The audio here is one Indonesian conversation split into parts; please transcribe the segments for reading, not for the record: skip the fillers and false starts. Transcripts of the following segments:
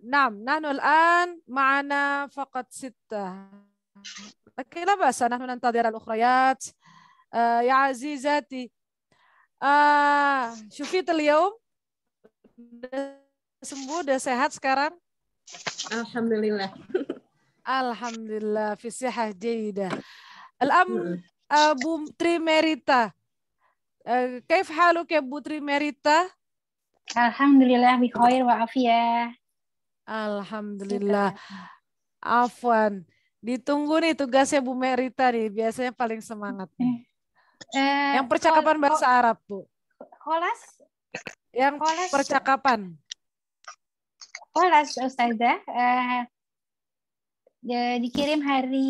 نعم نحن الآن معنا فقط 6 لكن لا بأس نحن ننتظر الأخريات. يا عزيزاتي شفيت اليوم sembuh udah sehat sekarang? Alhamdulillah. Alhamdulillah fi sihah jaydah. الآن أبو تريميريتا كيف حالك يا أبو تريميريتا؟ Alhamdulillah bikhair wa afiyah. Alhamdulillah. Afwan. Ditunggu nih tugasnya Bu Merita nih, biasanya paling semangat nih. Yang percakapan bahasa Arab, Bu. Kholas? Yang percakapan. Kholas, Ustazah. Dikirim hari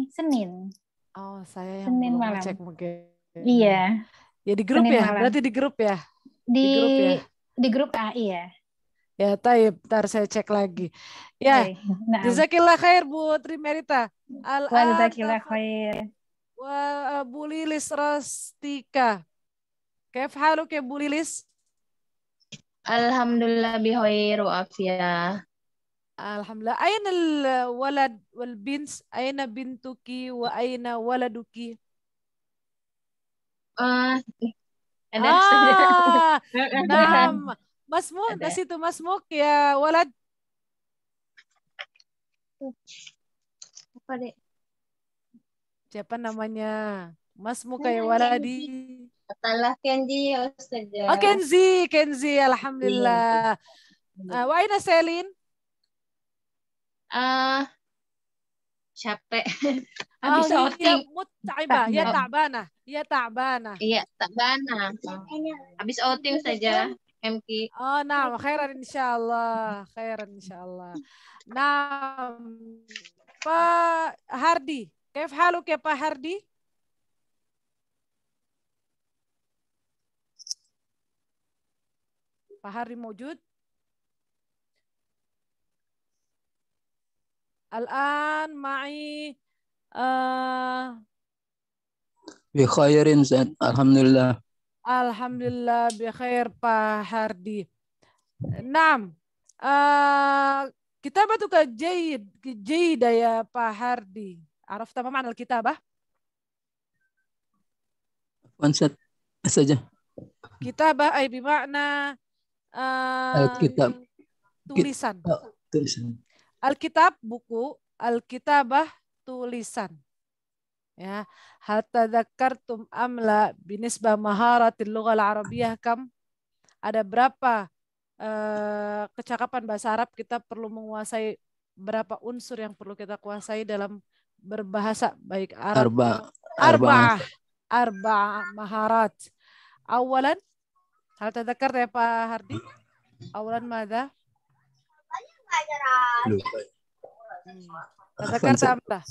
Senin. Oh, saya yang Senin belum malam. ngecek mungkin. Iya. Ya di grup Senin ya? malam. Berarti di grup ya? Di grup A, iya. Ya, taib. Ntar saya cek lagi. Ya, jazakillah khair Bu Trimerita. Jazakillah khair. Wa Bu Lilis Rastika. Kaif haluk ya Bu Lilis? Alhamdulillah bikhair wa afiyah. Alhamdulillah. Aina al-walad wal bint? Aina bintuki wa aina waladuki? Naam. Masmuk, nasitu masmuk ya walad. Apa dek? Siapa namanya? Masmuk ya waladi. Salah Kenzi ya Ustazah. Oh Kenzi, alhamdulillah. Wa aina Selin? Capek. Habis outing. Ya ta'bana. Iya, ta'bana. Habis outing saja. MK. Oh, nah, khairan insyaallah. Nah, Pak Hardi, kaif haluk ya Pak Hardi? Pak Hardi mawjud? Al-an ma'i bi khairin Zat. Alhamdulillah. Alhamdulillah bi khair Pak Hardi. Naam. Kitabatuka jayida ya Pak Hardi. Arafta ma ma'na al-kitabah? Konsep saja. Kitabah ay bima'na Alkitab. Tulisan. Tulisan. Alkitab buku, alkitabah tulisan. Ya, hal tadzakartum amla binisbah maharatil lughal arabiyyah kam? Ada berapa kecakapan bahasa Arab kita perlu menguasai berapa unsur yang perlu kita kuasai dalam berbahasa baik Arab. Arba maharat. Awalan, hal tadzakar ya Pak Hardi? Awalan madza? Tadzakar amla.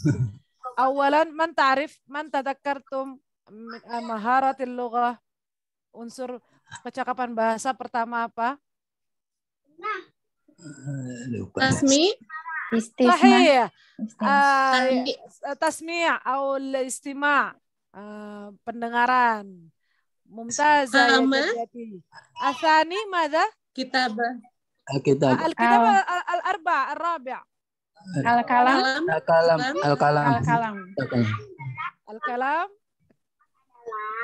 Awalan man tadzakartum maharatil lughah, unsur kecakapan bahasa pertama apa? Tasmi. Sahih. Tasmi' atau istima'. Pendengaran. Mumtazah ya jadiyati. Asani madza? Kitabah. Al-kitabah al-rabi'. Al-kalam.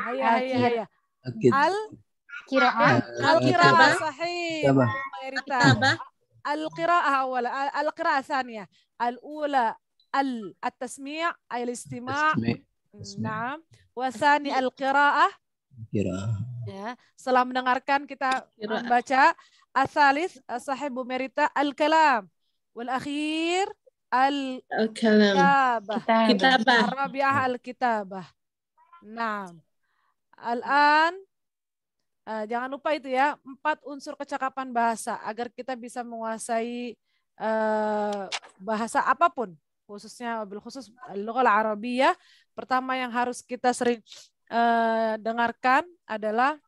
Hayya. Al-qira'ah sahih. Al-qira'ah awala. Al-qira'ah thaniyah. Al-ula al-tasmi' ay al-istima'. Naam. Wa thani al-qira'ah. Ya, setelah mendengarkan kita membaca. Al-thalith sahibu merita al-kalam. Wal-akhir al-kitabah. Ar-rabi'ah al-kitabah. Naam. Al-an jangan lupa itu ya, 4 unsur kecakapan bahasa agar kita bisa menguasai bahasa apapun, khususnya bil khusus al-lughah al-arabiyyah. Pertama yang harus kita sering dengarkan adalah,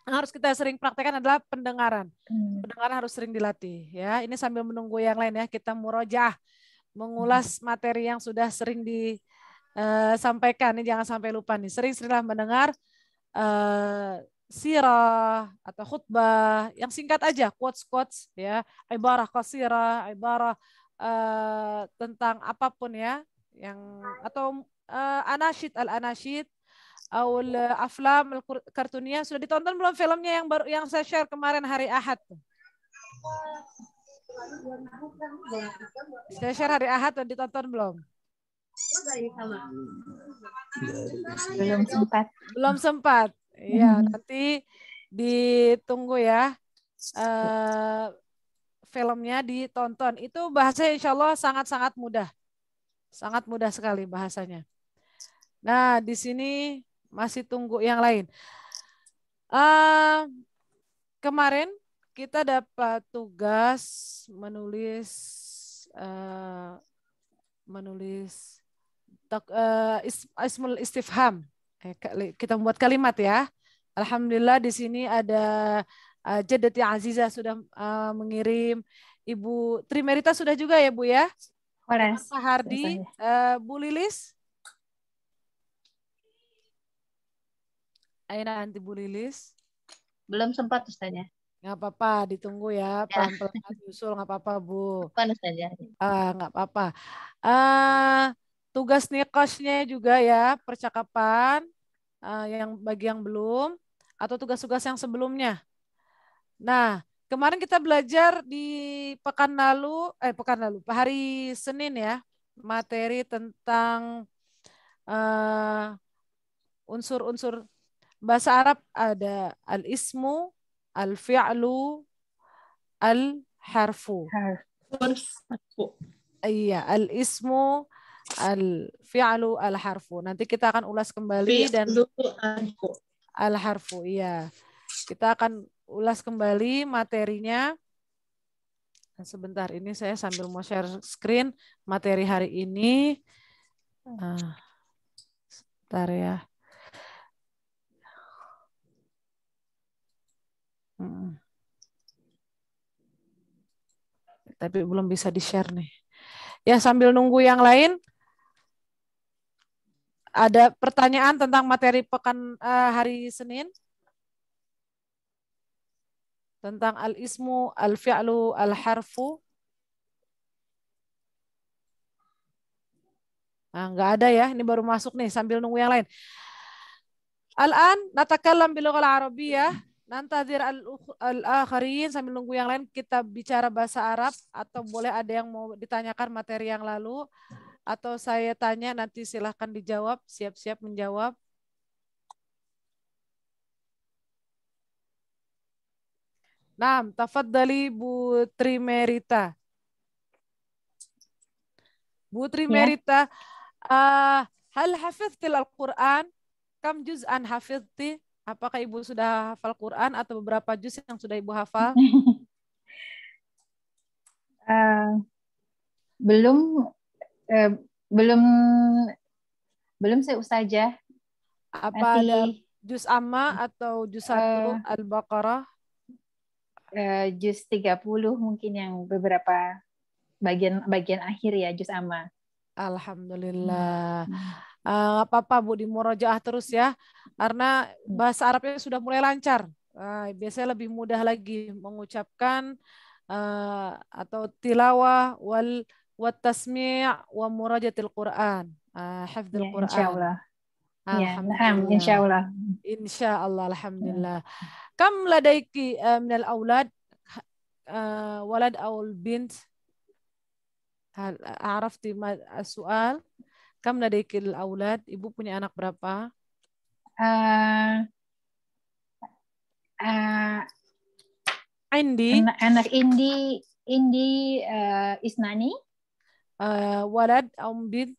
yang harus kita sering praktekkan adalah pendengaran. Pendengaran harus sering dilatih ya. Ini sambil menunggu yang lain ya, kita murojaah, mengulas materi yang sudah sering disampaikan. Ini jangan sampai lupa nih. Sering-seringlah mendengar sirah atau khutbah yang singkat aja, quotes ya, ibarah qasirah, ibarah tentang apapun ya, yang atau al-anasyid atau aflam kartunia. Sudah ditonton belum filmnya yang baru yang saya share kemarin hari Ahad? Saya share hari Ahad, dan ditonton belum? Belum sempat. Iya, nanti ditunggu ya. Filmnya ditonton. Itu bahasanya insya Allah sangat-sangat mudah. Sangat mudah sekali bahasanya. Nah, di sini masih tunggu yang lain. Kemarin kita dapat tugas menulis ismul istifham. Kita membuat kalimat ya. Alhamdulillah di sini ada Jaddati Aziza sudah mengirim. Ibu Trimerita sudah juga ya Bu ya? Pak Hardi, Bu Lilis. Aina anti Bu Lilis? Belum sempat Ustazah. Nggak apa-apa, ditunggu ya. Pelan-pelan nyusul, nggak apa-apa Bu. Nggak apa-apa. Tugas niqashnya juga ya, percakapan yang bagi yang belum, atau tugas-tugas yang sebelumnya. Nah, kemarin kita belajar di hari Senin ya, materi tentang unsur-unsur bahasa Arab. Ada al-ismu, al-fi'lu, al-harfu. Iya, al-ismu, al-fi'lu, al-harfu. Nanti kita akan ulas kembali dan al-harfu. Iya. Kita akan ulas kembali materinya. Sebentar, ini saya sambil mau share screen materi hari ini. Sebentar ya. Tapi belum bisa di-share nih. Ya, sambil nunggu yang lain. Ada pertanyaan tentang materi pekan hari Senin? Tentang al-ismu, al-fi'lu, al-harfu? Nah, nggak ada ya. Ini baru masuk nih sambil nunggu yang lain. Al-an natakallam bil-lughah al-arabiyyah. Nantadir al-akharin, sambil nunggu yang lain kita bicara bahasa Arab, atau boleh ada yang mau ditanyakan materi yang lalu, atau saya tanya nanti silahkan dijawab, siap-siap menjawab. Naam, tafaddali Bu Trimerita. Bu Trimerita, hal hafiztil al-Quran? Kam juz'an hafizti? Apakah Ibu sudah hafal Quran atau beberapa juz yang sudah Ibu hafal? Belum saya Ustazah. Apa ada juz amma atau juz 1 Al-Baqarah? Juz 30 mungkin yang beberapa bagian akhir ya, juz amma. Alhamdulillah. Apa-apa Bu, di murojaah terus ya, karena bahasa Arabnya sudah mulai lancar. Biasanya lebih mudah lagi mengucapkan atau tilawah wat tasmi' wa murajatil Quran, hafdzul Quran. Insyaallah. Alhamdulillah. Insyaallah. Insyaallah, alhamdulillah. Kam ladaiki minal aulad, walad aul bint? Hal arafti soal? Kam ladaikil aulad? Ibu punya anak berapa? Anak Indi isnani. Walad aw bint?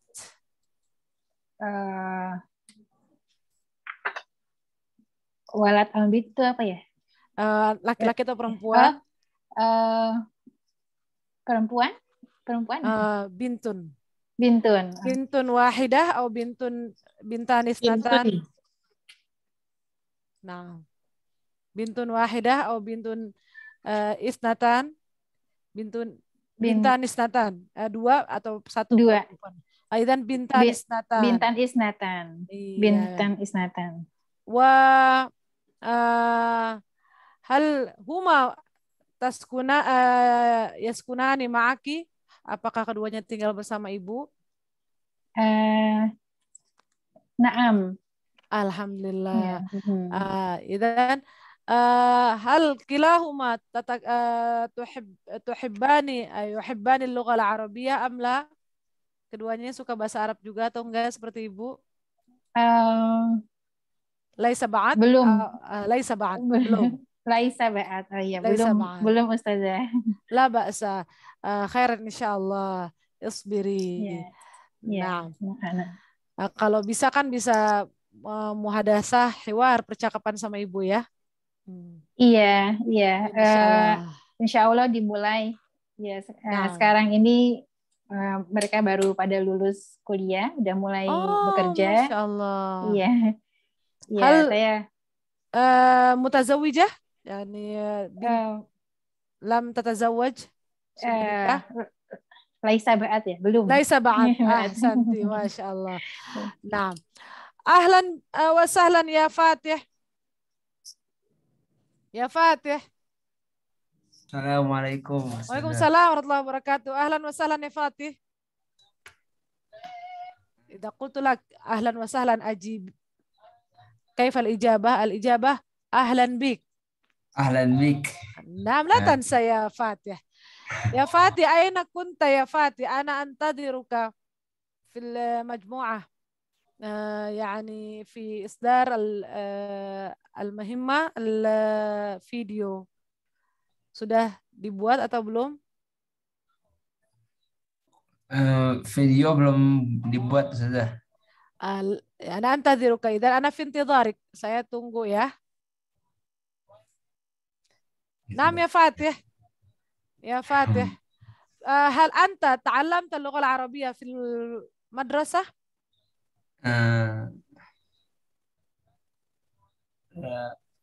Walad aw bint itu apa ya? Laki-laki atau perempuan? Perempuan. Bintun. Bintun wahidah atau bintan isnatan? Nah, bintun wahidah atau bintun isnatan? Bintan isnatan. Dua atau satu? Dua. Aidan bintan isnatan. Bintan isnatan. Iya. Bintan isnatan. Wa hal huma yaskunani ma'aki? Apakah keduanya tinggal bersama ibu? Naam. Alhamdulillah. Ya. Idan hal kilahuma yuhibbani al-lugha al-arabiyyah am la? Keduanya suka bahasa Arab juga atau enggak seperti ibu? Laisa ba'ad? Belum. Laisa ba'ad. Belum. Laisa ba'ad. Oh iya, Laisa belum ba'ad. belum Ustazah. La ba'sa. Khairan insyaallah. Isbiri. Ya. Nah, kalau bisa kan bisa muhadasah, hiwar, percakapan sama ibu ya. Iya. Insya Allah. Dimulai. Ya, sekarang ini mereka baru pada lulus kuliah, udah mulai bekerja. Masya Allah. Iya. Hal Saya mutazawijah, yani lam tatazawaj, sudah Laisa ba'at ya, belum. Laisa ba'at. Ahsanti, Masya Allah. Nah, ahlan wa sahlan ya Fatih. Ya Fatih. Assalamualaikum. Waalaikumsalam warahmatullahi wabarakatuh. Ahlan wa sahlan ya Fatih. Idza qultu lak ahlan wa sahlan ajib. Kaifa al-ijabah? Al-ijabah ahlan bik. Ahlan bik. Naam, la tansa ya Fatih. Ya Fatih, aina kunta ya Fatih? Ana antadiruka fil majmu'ah. يعني في إصدار المهمة الفيديو sudah dibuat atau belum? Video belum dibuat sudah. أنا أنتظرك إذا أنا في انتظارك. Saya tunggu ya. نعم يا فاتح. يا فاتح. هل أنت تعلمت اللغة العربية في المدرسة؟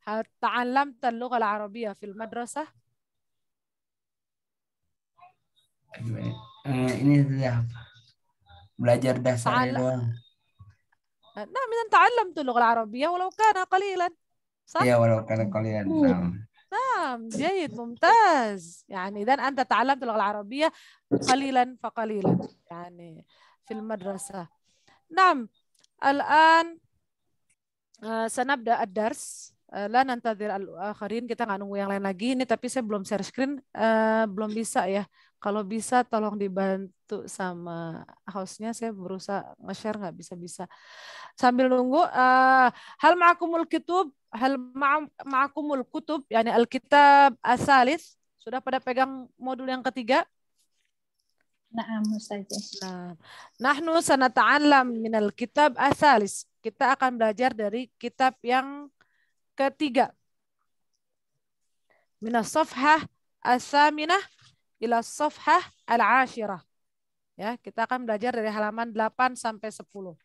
هل تعلمت اللغة العربية في المدرسة؟ Ini sudah belajar dasarnya doang. نعم إذا تعلمت اللغة العربية ولو كان قليلا. صح؟ Ya walau kana kalian. نعم جيد ممتاز. يعني إذا أنت تعلمت اللغة العربية قليلا فقليلا يعني في المدرسة. نعم الآن سنبدأ الدرس. لا ننتظر الآخرين, kita nggak nunggu yang lain lagi ini, tapi saya belum share screen, belum bisa ya. Kalau bisa tolong dibantu sama hostnya, saya berusaha nge-share nggak bisa-bisa. Sambil nunggu, hal ma'akumul kutub, yani al-kitab as-salis, sudah pada pegang modul yang ketiga? Naam Ustazah. Nah, nahnu sanata'allam minal kitab as-salis. Kita akan belajar dari kitab yang ketiga. Minas safhah as-saminah ila safhah al-ashirah. Ya, kita akan belajar dari halaman 8 sampai 10.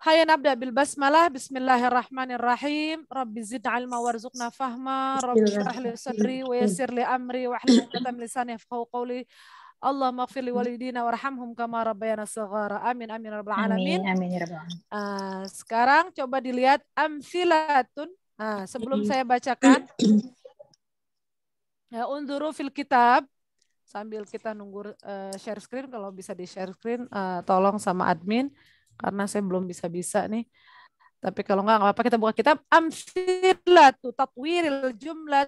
Hayya nabda bil basmalah. Bismillahirrahmanirrahim. Rabbi zid ilma warzuqna fahma. Rabbi shrah li sadri wa yassir li amri wa hlul 'uqdatam min lisani yafqahu qawli. Allahumma ighfir li walidina warhamhum kama rabbayana shaghara. Amin amin ya rabbal alamin. Amin ya rabbal alamin. Sekarang coba dilihat amsilatun. Sebelum saya bacakan, unzuru fil kitab, sambil kita nunggu share screen. Kalau bisa di share screen, tolong sama admin karena saya belum bisa nih. Tapi kalau nggak apa-apa, kita buka kitab amsilatu tatwiril jumlah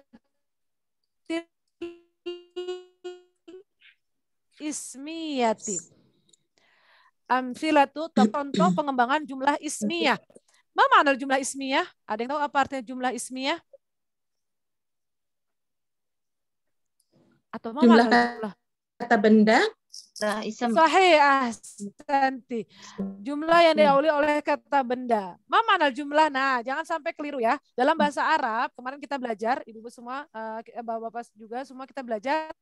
ismiyati. Amsilatu, contoh pengembangan jumlah ismiyah. Apa makna jumlah ismiyah? Ada yang tahu apa artinya jumlah ismiyah? Atau apa Jumlah jumlah kata benda. Sahih, ahsanti. Jumlah yang diawali oleh kata benda. Apa makna jumlah? Nah, jangan sampai keliru ya. Dalam bahasa Arab, kemarin kita belajar, ibu-ibu semua, bapak-bapak juga semua kita belajar.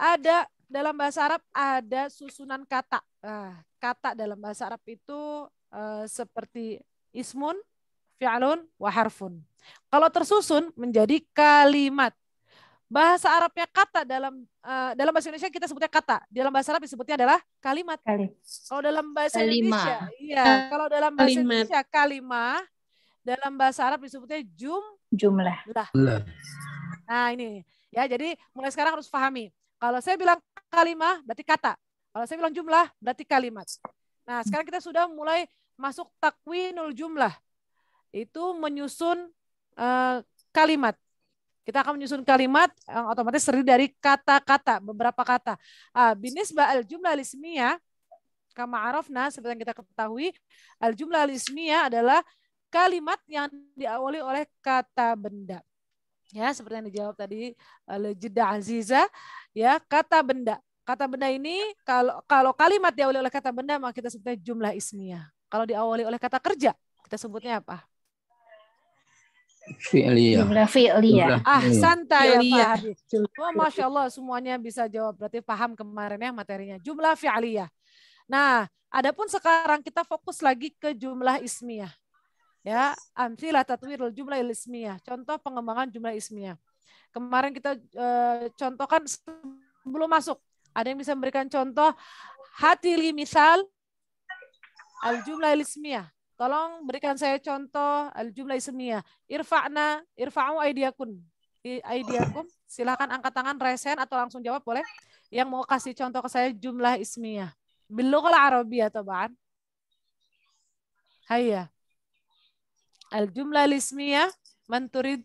Ada dalam bahasa Arab ada susunan kata. Kata dalam bahasa Arab itu seperti ismun, fi'lun, wa harfun. Kalau tersusun menjadi kalimat. Bahasa Arabnya kata dalam bahasa Indonesia kita sebutnya kata. Dalam bahasa Arab disebutnya adalah kalimat. Kalau dalam bahasa Indonesia, iya. Kalau dalam bahasa Indonesia kalimah, dalam bahasa Arab disebutnya jumlah. Nah ini ya, jadi mulai sekarang harus pahami. Kalau saya bilang kalimah berarti kata. Kalau saya bilang jumlah berarti kalimat. Nah sekarang kita sudah mulai masuk takwinul jumlah. Itu menyusun kalimat. Kita akan menyusun kalimat yang otomatis terdiri dari kata-kata, beberapa kata. Binisba al-jumlah al-ismiyah, kama arafna, seperti yang kita ketahui, al-jumlah al-ismiyah adalah kalimat yang diawali oleh kata benda. Ya, seperti yang dijawab tadi oleh Jeddah Aziza, ya, kata benda. Kata benda ini kalau kalimat diawali oleh kata benda maka kita sebutnya jumlah ismiyah. Kalau diawali oleh kata kerja, kita sebutnya apa? Fi'liyah. Jumlah fi'liyah. Santai ya Pak Hadi. Oh, Masya Allah semuanya bisa jawab. Berarti paham kemarin ya materinya. Jumlah fi'liyah. Nah, adapun sekarang kita fokus lagi ke jumlah ismiyah. Ya, amsilah tatwirul jumlah ismiyah. Contoh pengembangan jumlah ismiyah. Kemarin kita contohkan sebelum masuk. Ada yang bisa memberikan contoh hatili misal al-jumlah ismiyah. Tolong berikan saya contoh al-jumlah ismiyah. Irfa'u aidiakum. Silakan angkat tangan resen atau langsung jawab boleh. Yang mau kasih contoh ke saya jumlah ismiyah. Bil-lughah al-arabiyyah taban. Hayya. Al-jumlah al-ismiyah man turid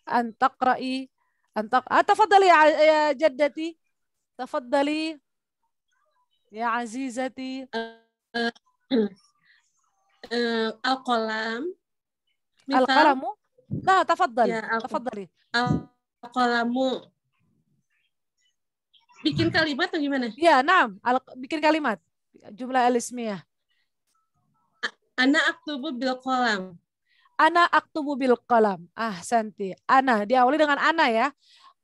an taqra'i tafaddali ya jaddati, tafaddali ya azizati. Al-qalam. Al-qalamu? Nah, tafaddali. Ya, Tafaddali. Al-qalamu. Bikin kalimat atau gimana? Ya, bikin kalimat. Jumlah al-ismiyah. Ana aktubu bil qalam. Ana aktubu bil qalam. Santi. Ana diawali dengan ana ya.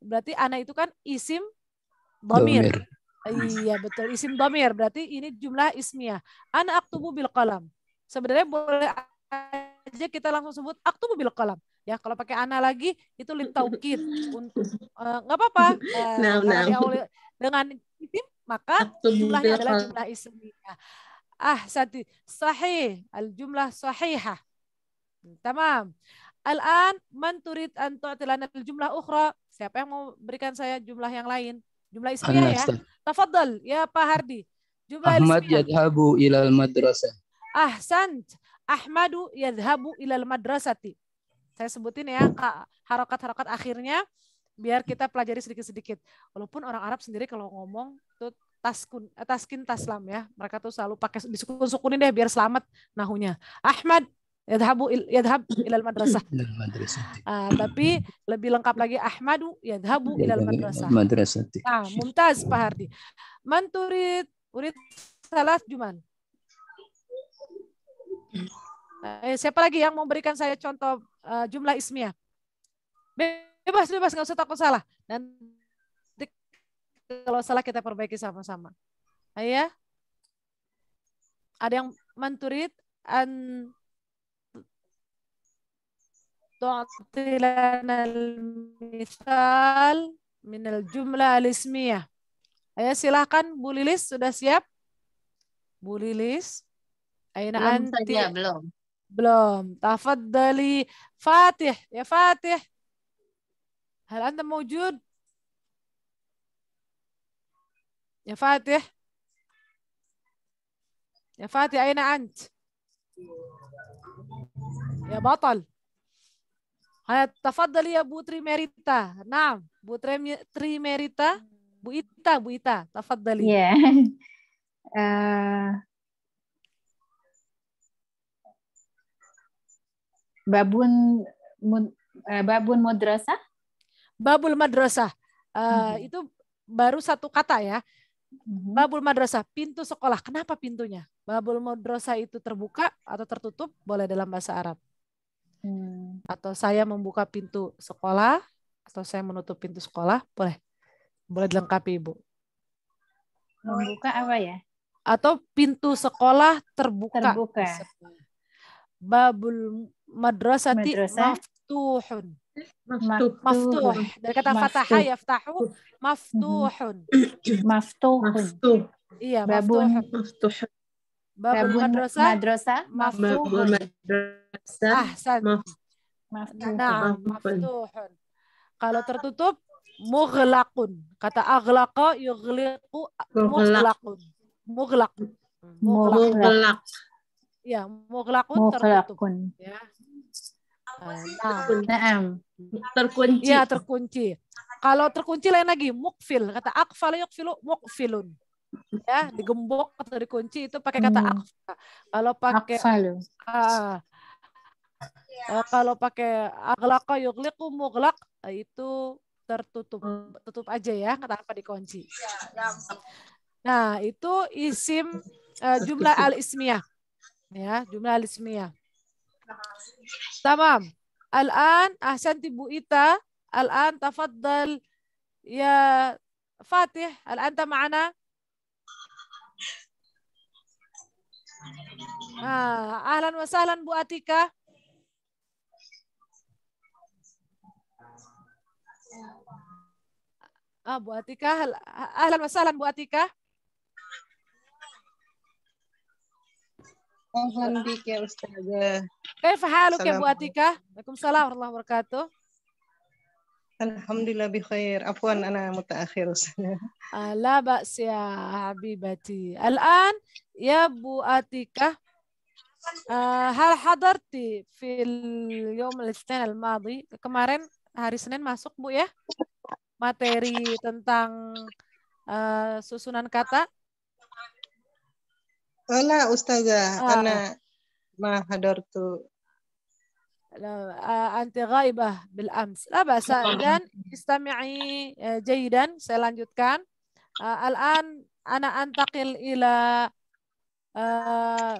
Berarti ana itu kan isim dhamir. Iya betul, isim dhamir. Berarti ini jumlah ismiyah. Ana aktubu bil qalam. Sebenarnya boleh aja kita langsung sebut aktubu bil qalam. Ya, kalau pakai ana lagi itu litaukid untuk enggak apa-apa. Karena diawali dengan isim maka jumlahnya adalah jumlah ismiyah. Santi. Sahih. Al-jumlah sahihah. Tamam. Al-an man turid an tu'tilana al-jumlah ukhra. Siapa yang mau berikan saya jumlah yang lain? Jumlah ismiyah ya. Tafadhal ya Pak Hardi. Jumlah Ahmad ismiyah. yadhabu ilal madrasah. Ahsant. Ahmadu yadhabu ilal madrasati. Saya sebutin ya harakat-harakat akhirnya biar kita pelajari sedikit-sedikit. Walaupun orang Arab sendiri kalau ngomong tuh taskin taslam ya. Mereka tuh selalu pakai disukun-sukunin deh biar selamat nahunya. Ahmad yadhab ilal madrasah. Tapi lebih lengkap lagi Ahmadu yadhabu ilal madrasah. Mumtaz Pak Hardi. Man turid salat juman. Siapa lagi yang mau berikan saya contoh jumlah ismiyah? Bebas nggak usah takut salah. Nanti kalau salah kita perbaiki sama-sama. Ya. Ada yang man turid an tu'tilana al-mithal min al-jumlah al-ismiyah. Ayo silakan Bu Lilis, sudah siap? Bu Lilis. Aina anti? Belum. Tafaddali. Fatih, ya Fatih. Hal anta mawjud? Ya Fatih. Ya Fatih, aina ant? Ya batal. Tafadhali ya Bu Trimerita. Naam, Bu Trimerita. Bu Ita, tafadhali. Ya. Babun madrasah. Babul madrasah. Itu baru satu kata ya. Babul madrasah, pintu sekolah. Kenapa pintunya? Babul madrasah itu terbuka atau tertutup? Boleh dalam bahasa Arab. Atau saya membuka pintu sekolah, atau saya menutup pintu sekolah, boleh dilengkapi Ibu. Membuka apa ya? Atau pintu sekolah terbuka. Babul madrasati maftuhun. Maftuh. Maftuh. Dari kata fataha yaftahu, maftuhun. Maftuhun. Maftuh. Iya, Babun. maftuhun. Maftuh. Babul Babun madrasah madrasah. Babul maftuhun. madrasah. Ahsan. Maftuhun. Nah, maftuhun. Kalau tertutup, mughlaqun. Kata aghlaqa yughliqu mughlaqun. Mughlaq. Mughlaq. Mughlaq. Ya, mughlaqun tertutup. Mughlaqun. Ya. Nah, Naam. Terkunci. iya terkunci. Kalau terkunci lain lagi, mukfil. Kata akfal yuqfilu mukfilun. Ya, digembok atau dikunci itu pakai kata akfa. Kalau pakai Akfalu. kalau pakai aghlaqa yughliqu mughlaq itu tertutup. Tutup aja ya, kata apa dikunci. Nah, itu isim jumlah al-ismiyah. Ya, jumlah al-ismiyah. Tamam. Al-an ahsanti Bu Ita. Al-an tafaddal ya Fatih. Al anta ma'ana. Ahlan wa sahlan Bu Atika. Bu Atika. Ahlan wa sahlan Bu Atika. أهلا بك يا أستاذة. كيف حالك يا أبو أتيكة؟ وعليكم السلام ورحمة الله وبركاته. الحمد لله بخير. عفوا أنا متأخر أستاذة. لا بأس يا حبيبتي. الآن يا أبو أتيكة هل حضرت في اليوم الاثنين الماضي kemarin hari Senin masuk Bu ya materi tentang susunan kata? لا أستاذة أنا ما حضرت. أنت غائبة بالأمس. لا بأس. إذن استمعي جيدا. Saya lanjutkan. الآن أنا أنتقل إلى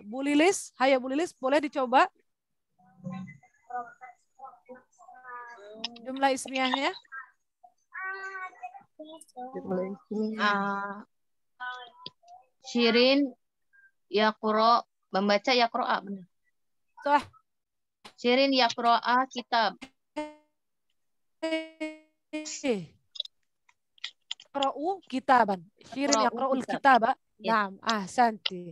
Bu Lilis. Hai Bu Lilis, boleh dicoba jumlah ismiyahnya? Shirin yaqra, membaca yaqra'a benar. Sah. Shirin yaqra'a kitab. Yaqra'u kitaban. Shirin yaqra'ul kitaba. Naam, ahsanti.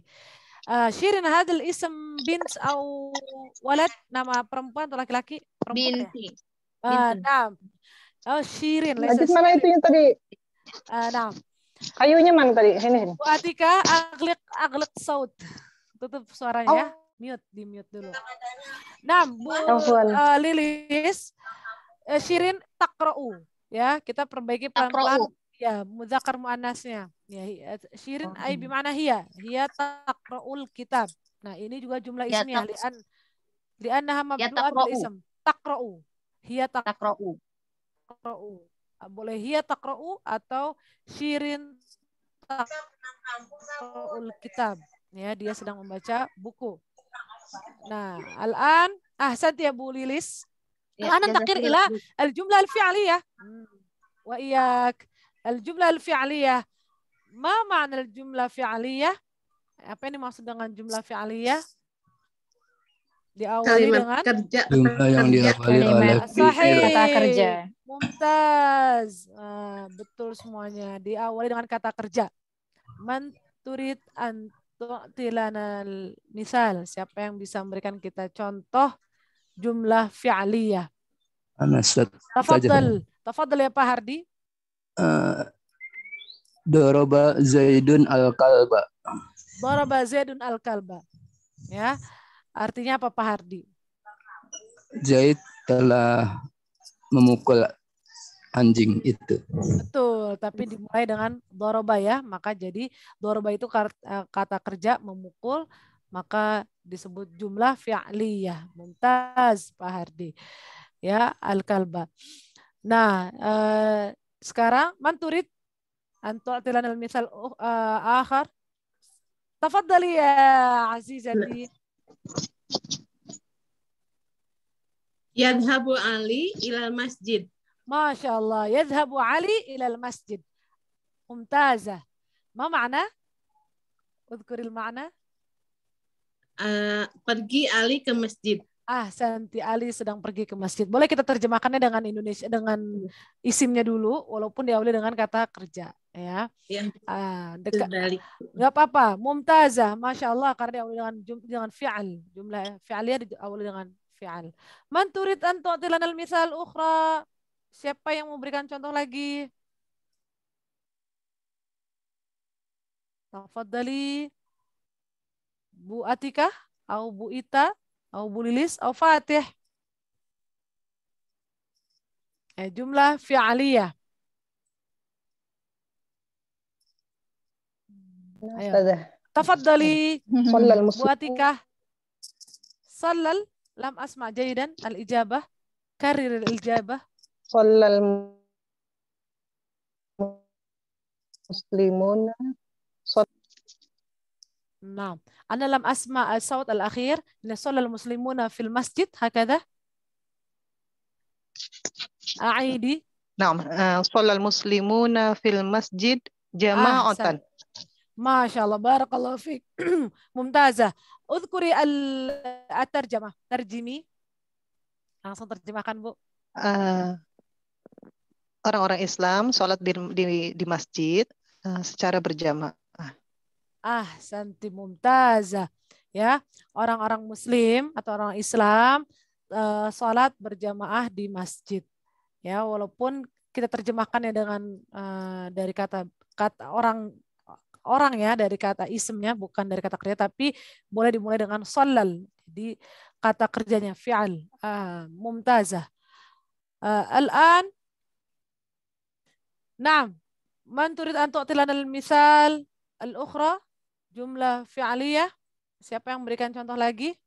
Shirin hadal ism bint atau walad, nama perempuan atau laki-laki? Binti. Naam. Shirin. Najis mana itu yang tadi? Naam. Kayunya mana tadi? Sini. Bu Atika, aglik saut. Tutup suaranya ya. Mute, di mute dulu. Nah, Bu Lilis, Shirin takra'u. Ya, kita perbaiki pelan-pelan. Ya, muzakkar muannasnya. Ya, Shirin ai bimana hiya. Hiya takra'ul kitab. Nah, ini juga jumlah ismiyah. Li'annaha mabdu'ah bil ism. Takra'u. Hiya takra'u. Boleh hiya takra'u atau Shirin takra'ul kitab. Ya, dia sedang membaca buku. Nah, al-an ahsanti ya Bu Lilis. Al-an nantaqil ila al-jumlah al-fi'liyah. Wa iyyak. Al-jumlah al-fi'liyah. Ma ma'na al-jumlah fi'liyah? Apa yang dimaksud dengan jumlah fi'liyah? Diawali dengan kerja. Jumlah yang diawali oleh kata kerja. Mumtaz. Betul semuanya. Diawali dengan kata kerja. Man turid an tu'tilana misal. Siapa yang bisa memberikan kita contoh jumlah fi'liyah? Tafadhal. Tafadhal ya Pak Hardi. Daraba Zaidun al-kalba. Daraba Zaidun al-kalba. Ya. Artinya apa Pak Hardi? Zaid telah memukul anjing itu. Betul, tapi dimulai dengan doroba ya, maka jadi doroba itu kata kerja memukul, maka disebut jumlah fi'liyah. Mumtaz Pak Hardi. Ya, al-kalba. Nah, sekarang man turid an tu'tilana al-mithal akhar. Tafadhali ya Azizati. Yadhabu Ali ilal masjid. Masya Allah. Yadhabu Ali ilal masjid. Mumtazah. Ma ma'na? Udhkuril ma'na. Pergi Ali ke masjid. Santi Ali sedang pergi ke masjid. Boleh kita terjemahkannya dengan Indonesia, dengan isimnya dulu, walaupun diawali dengan kata kerja, ya. Yang Dekat, terbalik. nggak apa-apa. Mumtazah, masya Allah, karena diawali dengan fi'al, jumlah fi'aliyah diawali dengan fi'al. Man turid an tu'tilana al-misal ukhra. Siapa yang memberikan contoh lagi? Tafadhali. Bu Atika, atau Bu Ita, أو بوليليس أو فاتح. جملة فعلية. أستاذة تفضلي صلى المسلم بواتك. صلى لم أسمع جيدا الإجابة. كرر الإجابة. صلى المسلمون نعم أنا لم أسمع الصوت الأخير. صلى المسلمون في المسجد هكذا. أعيدي. نعم صلى المسلمون في المسجد جماعة. ما شاء الله بارك الله فيك. ممتازة. اذكري الترجمة. ترجمي. Langsung terjemahkan, Bu. Orang-orang Islam sholat di masjid secara berjamaah. Santi mumtazah. Ya, orang-orang Muslim atau orang Islam sholat berjamaah di masjid. Ya, walaupun kita terjemahkannya dengan dari kata orang ya, dari kata ismnya, bukan dari kata kerja, tapi boleh dimulai dengan sholal. Jadi kata kerjanya fi'al. Mumtazah. Al-an. Naam. Man turid an tu'tilana al-misal al-ukhra? Jumlah fi'aliyah. Siapa yang memberikan contoh lagi?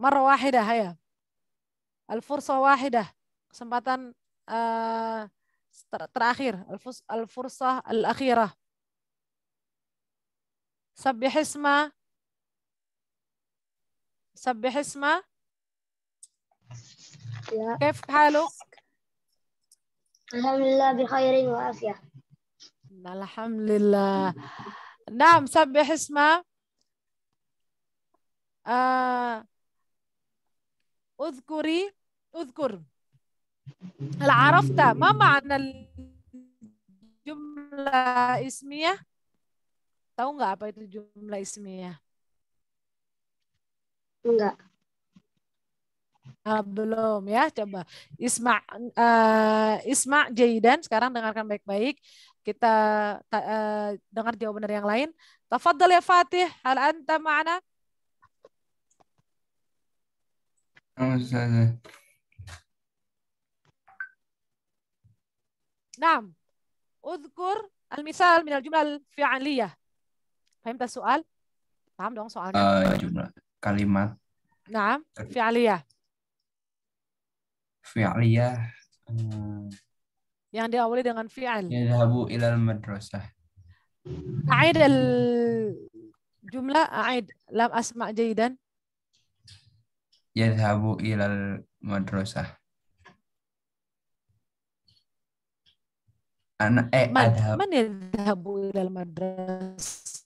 Marra wahidah ya. Al-fursa wahidah. Kesempatan terakhir. Al-fursa al-akhirah. Sabbih isma. Sabbih isma. Ya. Kaif haluk? Alhamdulillah bi khairin wa afiyah. Alhamdulillah. Naam, sabbih isma. اذكر. هل عرفت ما معنى الجملة اسمية؟ Tahu nggak apa itu jumlah ismiyah? Enggak. Belum ya, coba Isma Jaidan, sekarang dengarkan baik-baik. Kita dengar jawaban dari yang lain. Tafadhal ya Fatih, hal anta ma'ana? Naam. Udhkur al-misal min al-jumlah al-fi'aliyah. Fahimta soal? Paham dong soalnya? Jumlah kalimat. Naam, fi'aliyah. Fi'liyah. Yang diawali dengan fi'al. Yadhabu ilal madrasah. A'id al-jumlah, a'id. Lam asma' jaydan. Yadhabu ilal madrasah. Man yadhabu ilal madrasah?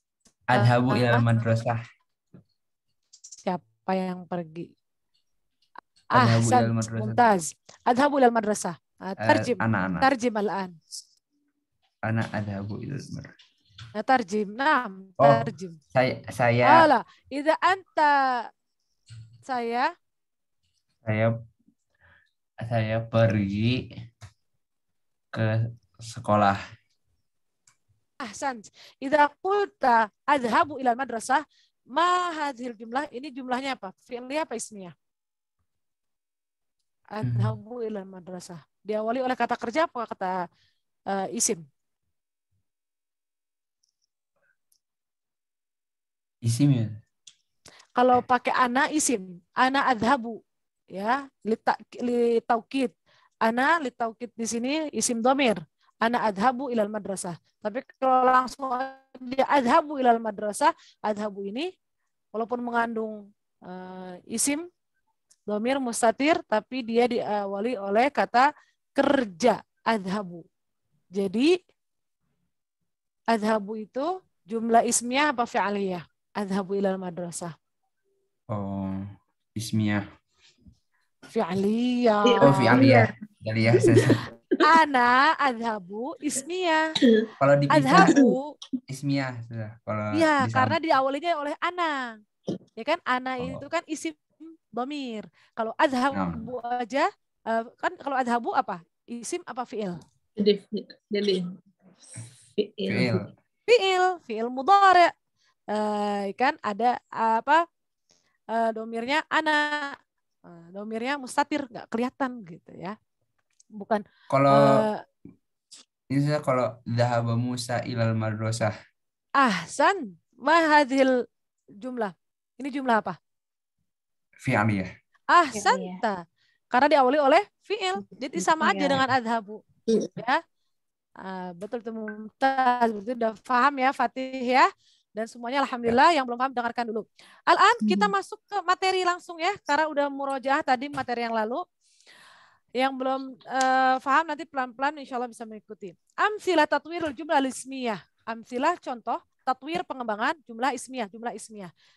Adhabu ilal madrasah. Siapa yang pergi? Adhabu ilal madrasah. Mumtaz. Adhabu ilal madrasah. Tarjim. Anak-anak. Tarjim al-an. Ana adhabu ilal madrasah. Tarjim. Naam. Tarjim. Saya. Ala. Idza anta. Saya pergi ke sekolah. Ahsan. Idza qulta adhabu ilal madrasah, ma hadhil jumlah? Ini jumlahnya apa? Fi'liyah apa ismiyah? Adhabu ilal madrasah. Diawali oleh kata kerja apa kata isim? Isim ya. Kalau pakai ana isim, ana adhabu ya, li taukid. Ana li taukid di sini isim dhamir. Ana adhabu ilal madrasah. Tapi kalau langsung dia adhabu ilal madrasah, adhabu ini walaupun mengandung isim dhamir mustatir, tapi dia diawali oleh kata kerja, adhabu. Jadi adhabu itu jumlah ismiyah apa fi'aliyah? Adhabu ilal madrasah. Oh, ismiyah. Fi'liyah. Oh, fi'liyah. Fi'liyah. Ana adhabu ismiyah. Kalau dipisah Adhabu. ismiyah sudah. Kalau Iya, disambung. karena diawalinya oleh ana. Ya kan? Ana itu kan isim dhamir. Kalau adhabu aja, kan kalau adhabu apa? Isim apa fi'il? Jadi fi'il. Fi'il mudhari'. Kan ada apa? Domirnya ana. Domirnya mustatir, nggak kelihatan gitu ya. Bukan. Kalau misalnya kalau dhahaba Musa ilal madrasah. Ahsan. Ma hadhil jumlah. Ini jumlah apa? Fi'liyah. Ahsanta. Karena diawali oleh fi'il. Jadi sama aja dengan adhabu. Ya. Betul itu Mumtaz. Betul udah paham ya Fatih ya. Dan semuanya alhamdulillah yang belum paham dengarkan dulu. Al-an kita masuk ke materi langsung ya. Karena udah murojaah tadi materi yang lalu. Yang belum paham nanti pelan-pelan insya Allah bisa mengikuti. Amsilah tatwirul jumlah ismiyah. Amsilah contoh tatwir pengembangan jumlah ismiyah.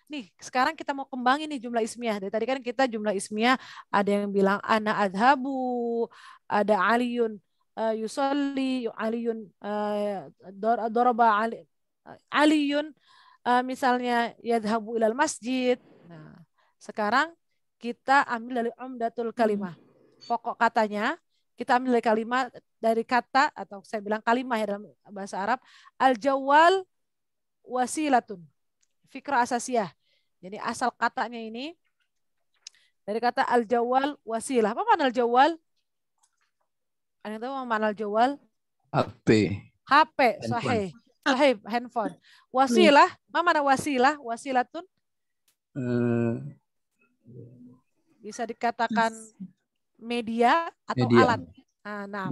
Nih sekarang kita mau kembangin nih jumlah ismiyah. Dari tadi kan kita jumlah ismiyah ada yang bilang ana adhabu, ada aliyun yusolli, aliyun doraba aliyun misalnya yadhabu ilal masjid. Nah, sekarang kita ambil dari umdatul kalimah. Pokok katanya kita ambil dari kalimat dari kata atau saya bilang kalimah ya dalam bahasa Arab al-jawwal wasilatun fikrah asasiyah. Jadi asal katanya ini dari kata al-jawwal wasilah. Apa makna al-jawwal? Ada yang tahu apa makna al-jawwal? HP, sahih. Sahih, handphone. Wasilah, apa makna wasilah? Wasilatun bisa dikatakan media atau alat. Nah,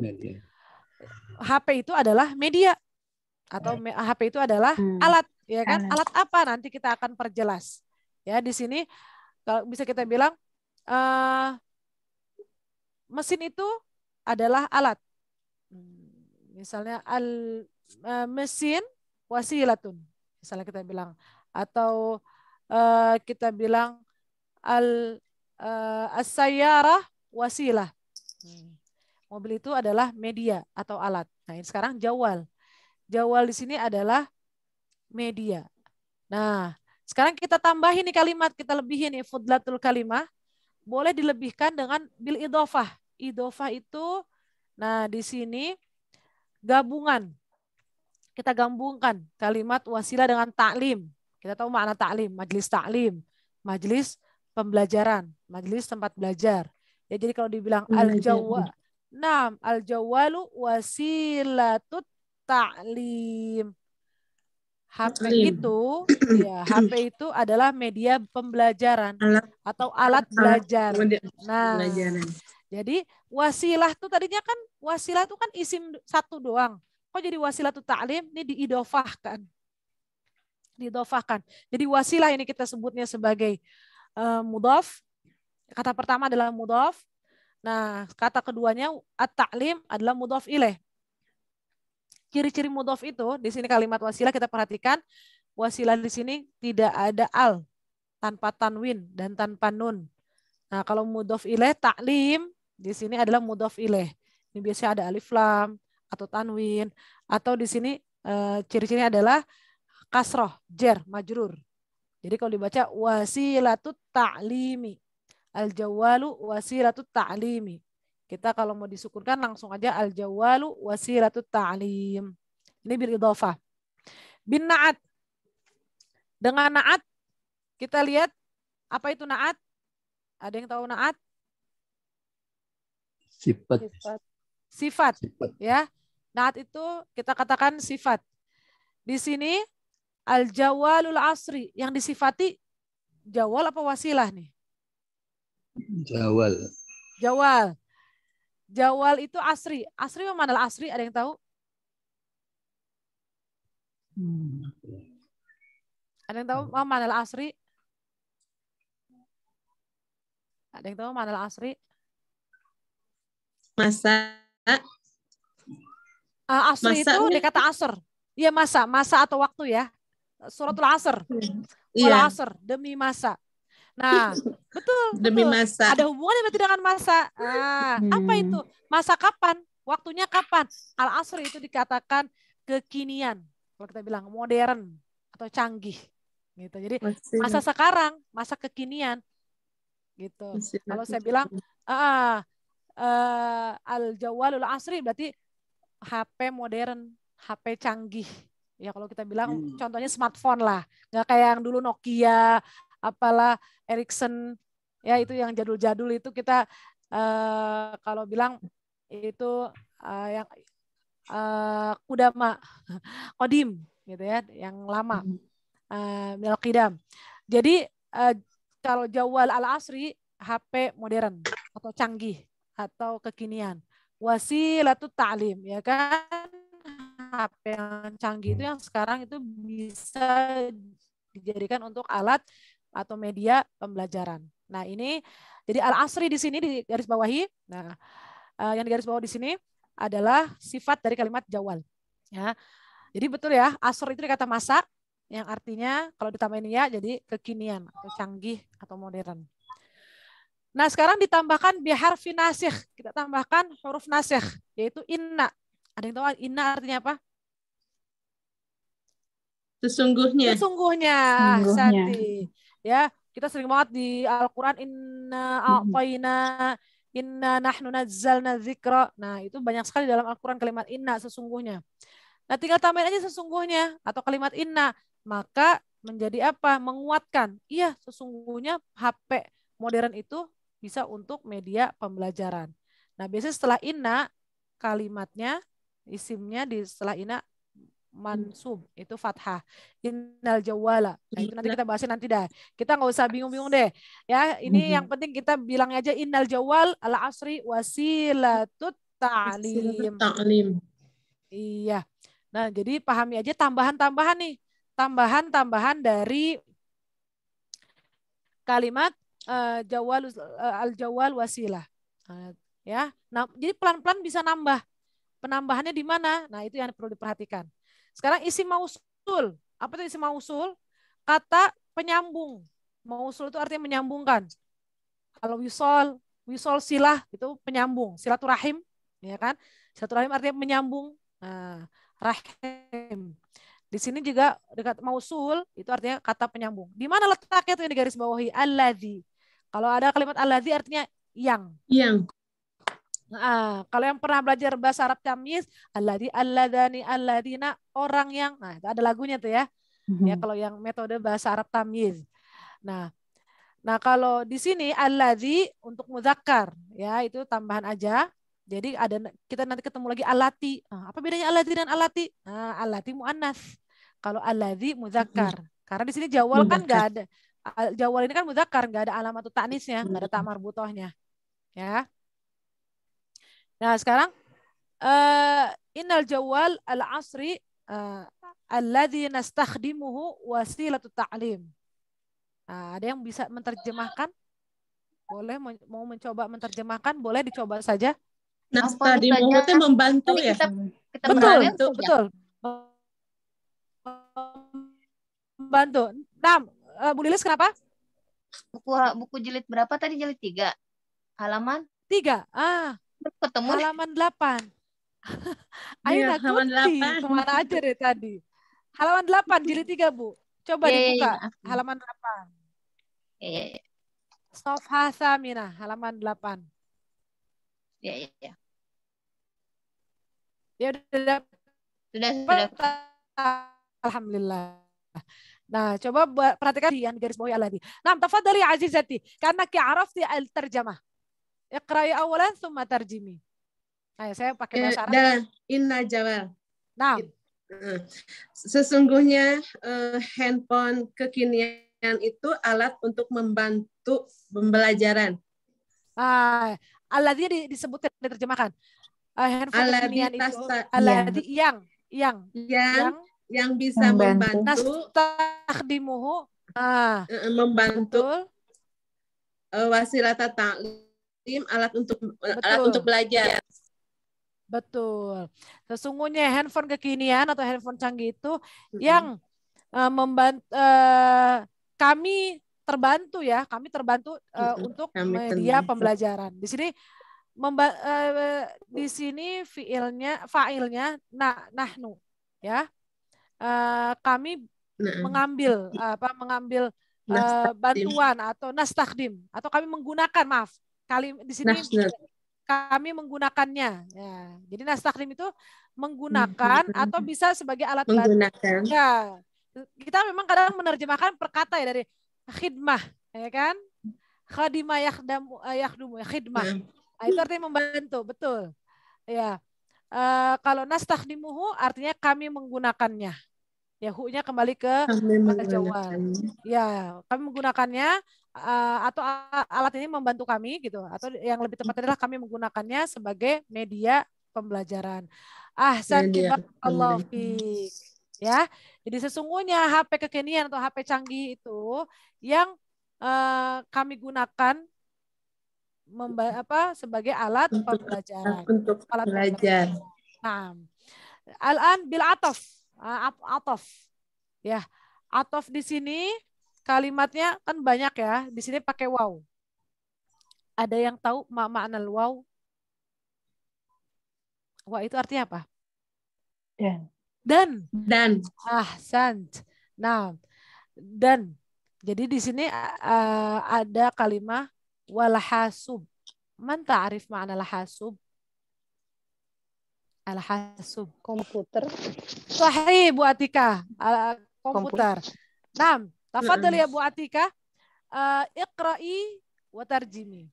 HP itu adalah media atau HP itu adalah alat, ya kan? Alat apa? Nanti kita akan perjelas. Ya, di sini kalau bisa kita bilang mesin itu adalah alat. Misalnya mesin wasilatun. Misalnya kita bilang atau kita bilang as-sayyarah wasilah. Mobil itu adalah media atau alat. Nah, ini sekarang jawal. Jawal di sini adalah media. Nah, sekarang kita tambahin nih kalimat, kita lebihin nih fudlatul kalimah. Boleh dilebihkan dengan bil idhofah. Idhofah itu, nah di sini gabungan. Kita gabungkan kalimat wasilah dengan ta'lim. Kita tahu makna ta'lim, majelis pembelajaran, majelis tempat belajar. Ya, jadi kalau dibilang al-jawwal, al-jawwalu wasilatut ta'lim. HP itu adalah media pembelajaran atau alat belajar. Nah, jadi wasilah itu tadinya kan wasilah itu kan isim satu doang. Kok jadi wasilah itu ta'lim? Ini diidofahkan. Jadi wasilah ini kita sebutnya sebagai mudhaf. Kata pertama adalah mudhaf. Nah, kata keduanya at-ta'lim adalah mudhaf ilaih. Ciri-ciri mudhaf itu di sini kalimat wasilah kita perhatikan, wasilah di sini tidak ada al, tanpa tanwin dan tanpa nun. Nah, kalau mudhaf ilaih ta'lim di sini adalah mudhaf ilaih. Ini biasanya ada alif lam atau tanwin atau di sini ciri-cirinya adalah kasroh, jer, majrur. Jadi kalau dibaca wasilatut ta'limi. Al-jawwalu wasilatut ta'limi. Kita kalau mau disukunkan langsung aja al-jawwalu wasilatut ta'lim. Ini bil idhofah. Bin na'at. Dengan na'at kita lihat apa itu na'at? Ada yang tahu na'at? Sifat. Ya. Na'at itu kita katakan sifat. Di sini al-jawwalul asri, yang disifati jawal apa wasilah nih? Jawal. Jawal itu asri. Asri mana asri? Ada yang tahu? Ada yang tahu mana asri? Ada yang tahu mana asri? Masa. Asri itu dari kata asr. Iya, masa atau waktu ya. Suratul Asr. Wal asr, demi masa. Nah, betul, Demi betul. masa. Ada hubungannya berarti dengan masa. Apa itu? Masa kapan? Waktunya kapan? Al-asr itu dikatakan kekinian. Kalau kita bilang modern atau canggih. Gitu. Jadi masa sekarang, masa kekinian. Gitu. Kalau saya bilang al-jawalul asri berarti HP modern, HP canggih. Ya kalau kita bilang contohnya smartphone lah, nggak kayak yang dulu Nokia, apalah Ericsson, ya itu yang jadul-jadul itu kita kalau bilang itu yang kudama, kodim gitu ya, yang lama, minal qidam. Jadi kalau jawal al-asri HP modern atau canggih atau kekinian. Wasilatut ta'lim, ya kan? HP yang canggih itu yang sekarang itu bisa dijadikan untuk alat atau media pembelajaran. Nah, ini jadi al-asri di sini di garis bawahi. Nah, yang di garis bawah di sini adalah sifat dari kalimat jawal. Ya. Jadi betul ya, asr itu dikata masa yang artinya kalau ditambahin ya jadi kekinian atau canggih atau modern. Nah, sekarang ditambahkan biharfi nasikh. Kita tambahkan huruf nasikh yaitu inna. Ada yang tahu inna artinya apa? Sesungguhnya. Sesungguhnya. Santi. Ya, kita sering banget di Al-Qur'an inna a'tayna inna nahnu nazzalna dzikra. Nah, itu banyak sekali dalam Al-Qur'an kalimat inna sesungguhnya. Nah, tinggal tambahin aja sesungguhnya atau kalimat inna, maka menjadi apa? Menguatkan. Iya, sesungguhnya HP modern itu bisa untuk media pembelajaran. Nah, biasanya setelah inna kalimatnya isimnya di setelah inna mansub itu fathah. Innal jawala. Nah, itu nanti kita bahasnya nanti dah. Kita nggak usah bingung-bingung deh. Ya, ini yang penting kita bilang aja innal jawal ala asri wasilatut ta'lim. Iya. Nah, jadi pahami aja tambahan-tambahan nih. Tambahan-tambahan dari kalimat al-jawal wasilah. Ya. Nah, jadi pelan-pelan bisa nambah. Penambahannya di mana? Nah, itu yang perlu diperhatikan. Sekarang isim mausul. Apa itu isim mausul? Kata penyambung. Mausul itu artinya menyambungkan. Kalau wisol silah itu penyambung. Silaturahim, ya kan? Silaturahim artinya menyambung. Nah, rahim. Di sini juga dekat mausul itu artinya kata penyambung. Di mana letaknya itu yang di garis bawahi? Alladzi. Kalau ada kalimat alladzi artinya yang. Yang. Nah, kalau yang pernah belajar bahasa Arab tamyiz, alladzi, alladani, alladina, orang yang. Nah, itu ada lagunya tuh ya. Ya, kalau yang metode bahasa Arab tamyiz. Nah, kalau di sini alladzi untuk muzakkar, ya itu tambahan aja. Jadi ada kita nanti ketemu lagi alati. Nah, apa bedanya alladzi dan alati? Nah, alati muannas. Kalau alladzi muzakkar. Karena di sini jawal kan enggak ada. Jawal ini kan muzakkar, enggak ada alamatut ta'nisnya, enggak ada ta marbutohnya. Ya. Nah, sekarang innal jawal al-asri alladzi nastakhdimuhu wasilatut ta'lim. Nah, ada yang bisa menerjemahkan? Boleh mau mencoba menerjemahkan? Boleh dicoba saja. Nastakhdimuhu itu membantu ya. Betul. Membantu. Nah, Bu Lilis kenapa? Buku jilid berapa tadi? Jilid 3. Halaman 3. Ketemu halaman 8. Ayo halaman 8. Kemana aja deh tadi? Halaman 8 jilid 3, Bu. Coba dibuka halaman 8. Safha Thamina, halaman 8. Ya. Ya udah. Sudah. Alhamdulillah. Nah, coba perhatikan yang garis bawahi alladzi. Nah, tafadhali azizati, karena arafti al-tarjamah. Iqra'i awalan thumma tarjimi. Nah, saya pakai bahasa Arab. Inna jawal. Nah, sesungguhnya handphone kekinian itu alat untuk membantu pembelajaran. Alladzi disebutkan diterjemahkan. Handphone kekinian itu alladzi yang bisa membantu nastakhdimuhu membantu wasilat ta'lim, alat untuk belajar. Betul. Sesungguhnya handphone kekinian atau handphone canggih itu yang membantu kami terbantu ya, kami terbantu untuk media pembelajaran. Di sini di sini fa'ilnya nahnu ya. Kami mengambil bantuan atau nastakhdim atau kami menggunakan, maaf. Di sini kami menggunakannya. Ya. Jadi nastakhdim itu menggunakan atau bisa sebagai alat bantu. Ya. Kita memang kadang menerjemahkan perkata ya dari khidmah, ya kan? Khadimah yakhdumu, khidmah. Nah, itu artinya membantu, betul. Ya. Kalau nastakhdimuhu artinya kami menggunakannya. Ya, hu-nya kembali ke al-jawal. Ya, kami menggunakannya atau alat ini membantu kami gitu, atau yang lebih tepat adalah kami menggunakannya sebagai media pembelajaran. Ahsanti barakallahu fiik. Ya. Jadi sesungguhnya HP kekinian atau HP canggih itu yang kami gunakan sebagai alat pembelajaran. Untuk belajar. Nah, al-an bil ataf. Ataf. Ya. Ataf di sini kalimatnya kan banyak ya. Di sini pakai waw. Ada yang tahu makna waw? Waw itu artinya apa? Dan. Sant. Nah, dan. Jadi di sini ada kalimat walhasub. Man ta'rif makna lahasub? Al-hasub. Komputer. Sahih Bu Atika. Komputer. Nah, tafadhal ya Bu Atika. Iqra'i wa tarjimi.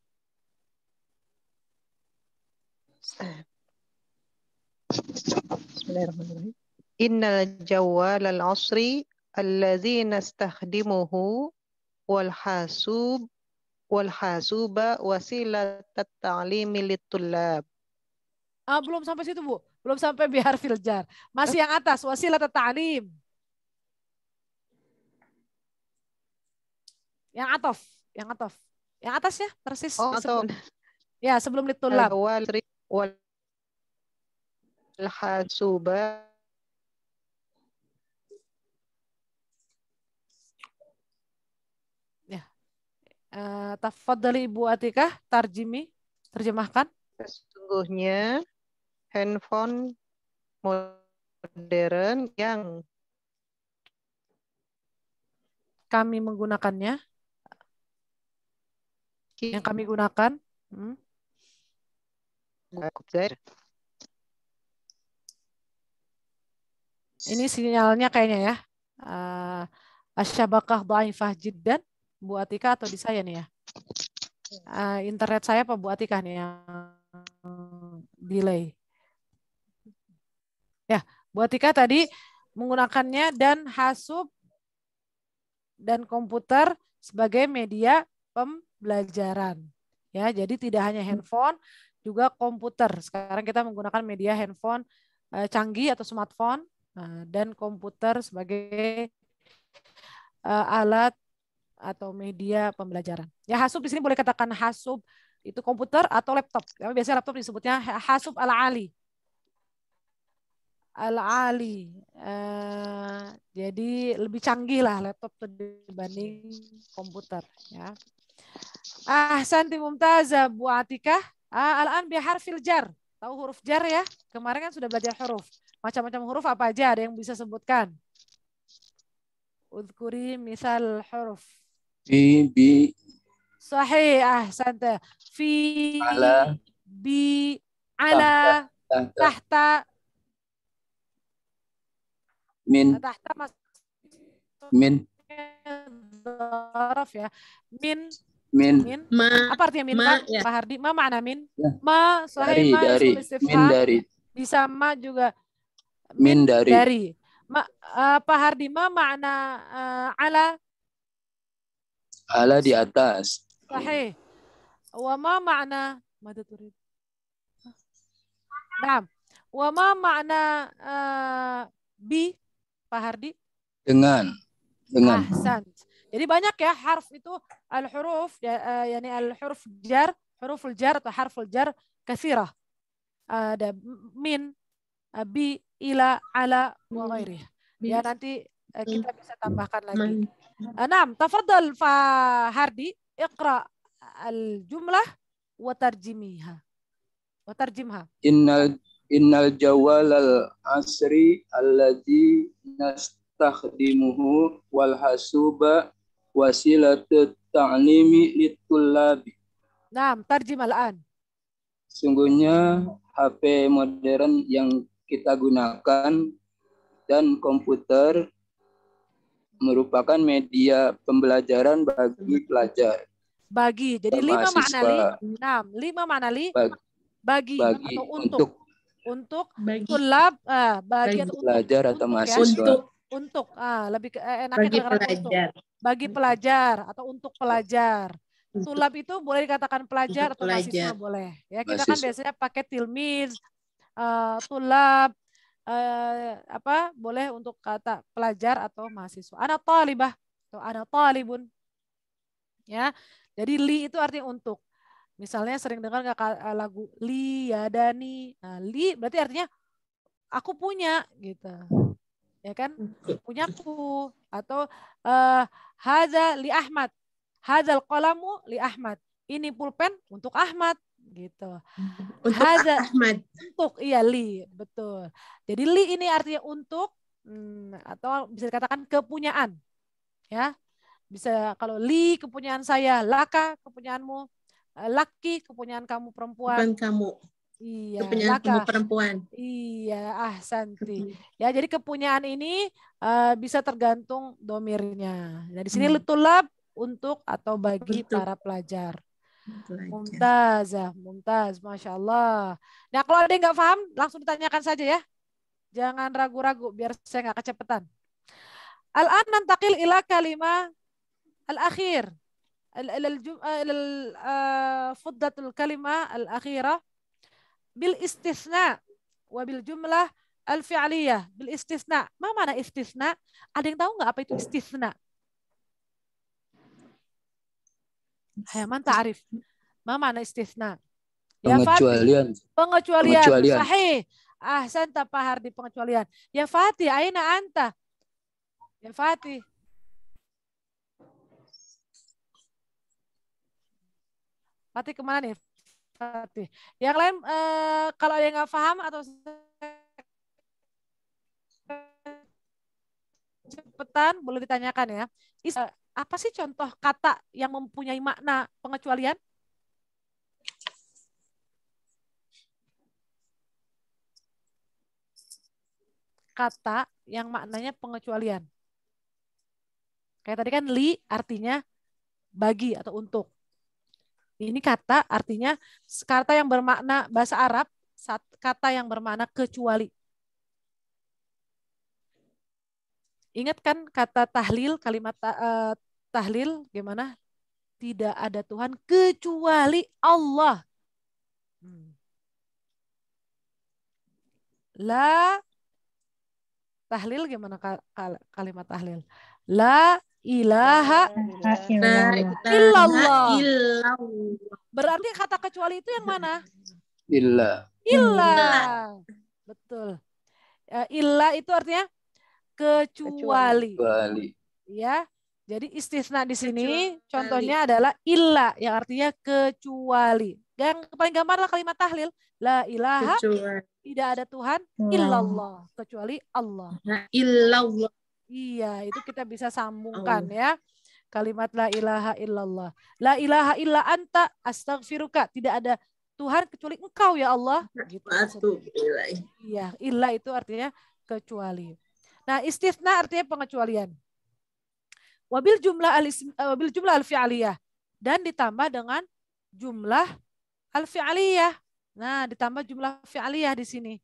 Bismillahirrahmanirrahim. Innal jawwal al-'asri alladzi nastakhdimuhu wal hasuba wasilat at-ta'limi lit-tullab. Belum sampai situ Bu. Belum sampai bihar filjar. Masih yang atas. Wasilat at-ta'lim. Yang atof. Yang atas ya. Persis. Ya sebelum lit-tullab. Wal hasuba. Ya. Tafadhali Ibu Atika. Terjemahkan. Sesungguhnya handphone modern yang kami menggunakannya, yang kami gunakan. Ini sinyalnya kayaknya ya. Asyabakah dhaifah jiddan, Bu Atika atau di saya nih ya? Internet saya apa Bu Atika nih yang delay? Ya, Bu Atika tadi menggunakannya dan hasub dan komputer sebagai media pembelajaran. Ya, jadi tidak hanya handphone, juga komputer. Sekarang kita menggunakan media handphone canggih atau smartphone dan komputer sebagai alat atau media pembelajaran. Ya, hasub di sini boleh katakan hasub itu komputer atau laptop. Biasanya laptop disebutnya hasub al-ali. Al-ali. Jadi lebih canggih lah laptop dibanding komputer. Ya. Ahsanti mumtazah Bu Atika. Al-an biharfil jar. Tahu huruf jar ya? Kemarin kan sudah belajar huruf. Macam-macam huruf apa aja? Ada yang bisa sebutkan? Udhkuri misal huruf. Fi, bi. Sahih. Ahsanta. Fi, Ala. Bi, ala, tahta. Min. Min. Zaraf ya. Min. Ma. Apa artinya min? Ya. Pak Hardi. Ma makna min? Ya. Ma, sahih ma. Min dari. Bisa ma juga. Min dari. Ma, Pak Hardi, ma makna ala? Ala di atas. Sahih. Wa ma makna mada turid? Naam. Wa ma makna bi? Pak Hardi? Dengan. Ahsan. Jadi banyak ya harf itu al-huruf yani al-huruf jar, huruful jar atau harful jar katsirah. Ada min, bi, ila, ala wa ghairih. Ya nanti kita bisa tambahkan lagi. Naam, tafadhal Fa Hardi, iqra al-jumlah wa tarjimha. Innal jawal al-asri alladhi nastakhdimuhu wal hasuba wasilatut ta'limi litullabi. Naam, tarjim al-an. Sungguhnya HP modern yang kita gunakan dan komputer merupakan media pembelajaran bagi pelajar. Bagi, jadi 5 makna li. Naam, 5 makna li. Bagi atau untuk tulab, bagi atau untuk pelajar atau mahasiswa. Untuk lebih enaknya pelajar. Bagi pelajar atau untuk pelajar. Tulab itu boleh dikatakan pelajar atau mahasiswa boleh. Ya, kita kan biasanya pakai tilmiz, tulab, boleh untuk kata pelajar atau mahasiswa. Ana talibah atau ana talibun. Ya. Jadi li itu artinya untuk. Misalnya sering dengar lagu li yadani. Nah, li berarti artinya aku punya gitu. Ya kan? Punyaku atau hadza li Ahmad. Hadzal qalamu li Ahmad. Ini pulpen untuk Ahmad gitu. Untuk Ahmad. Untuk li, betul. Jadi li ini artinya untuk atau bisa dikatakan kepunyaan. Ya. Bisa kalau li kepunyaan saya, laka kepunyaanmu, laki kepunyaan kamu perempuan. Bukan kamu. Iya, kepunyaan laka. kamu perempuan. Iya, ahsanti. Ya, jadi kepunyaan ini bisa tergantung domirnya. Nah, di sini litulab untuk atau bagi para pelajar. Mumtaz, Masya Allah. Nah, kalau ada yang nggak paham, langsung ditanyakan saja ya. Jangan ragu-ragu, biar saya nggak kecepatan. Al-an nantaqil ila kalimah al-akhir. Fuddatul kalimah al-akhirah bil istisna wa bil jumlah al-fi'liyah. Bil istisna. Mana istisna? Ada yang tahu nggak apa itu istisna? Hayaman ta'arif. Mana istisna? Ya Pengecualian. Pengecualian. Sahih. Ahsan Pak Hardi, pengecualian. Ya Fatih, aina anta? Ya Fatih. Fatih kemana nih? Fatih. Yang lain kalau ada yang nggak paham atau cepetan boleh ditanyakan ya. Apa sih contoh kata yang mempunyai makna pengecualian? Kata yang maknanya pengecualian. Kayak tadi kan li artinya bagi atau untuk. Ini kata artinya kata yang bermakna bahasa Arab, kata yang bermakna kecuali. Ingat kan kata tahlil, kalimat tahlil gimana? Tidak ada Tuhan kecuali Allah. La tahlil gimana kalimat tahlil? La ilaha illallah. Berarti kata kecuali itu yang mana? Illa. Betul. Illa itu artinya kecuali. Ya. Jadi istisna di sini contohnya adalah illa yang artinya kecuali. Yang paling gampang adalah kalimat tahlil. La ilaha tidak ada Tuhan illallah kecuali Allah. Illallah. Iya, itu kita bisa sambungkan ya. Kalimat la ilaha illallah. La ilaha illa anta astaghfiruka. Tidak ada Tuhan kecuali Engkau ya Allah. Gitu. Iya, illa itu artinya kecuali. Nah, istisna artinya pengecualian. Wabil jumlah al-fi'aliyah dan ditambah dengan jumlah al-fi'aliyah. Nah, ditambah jumlah fi'aliyah di sini.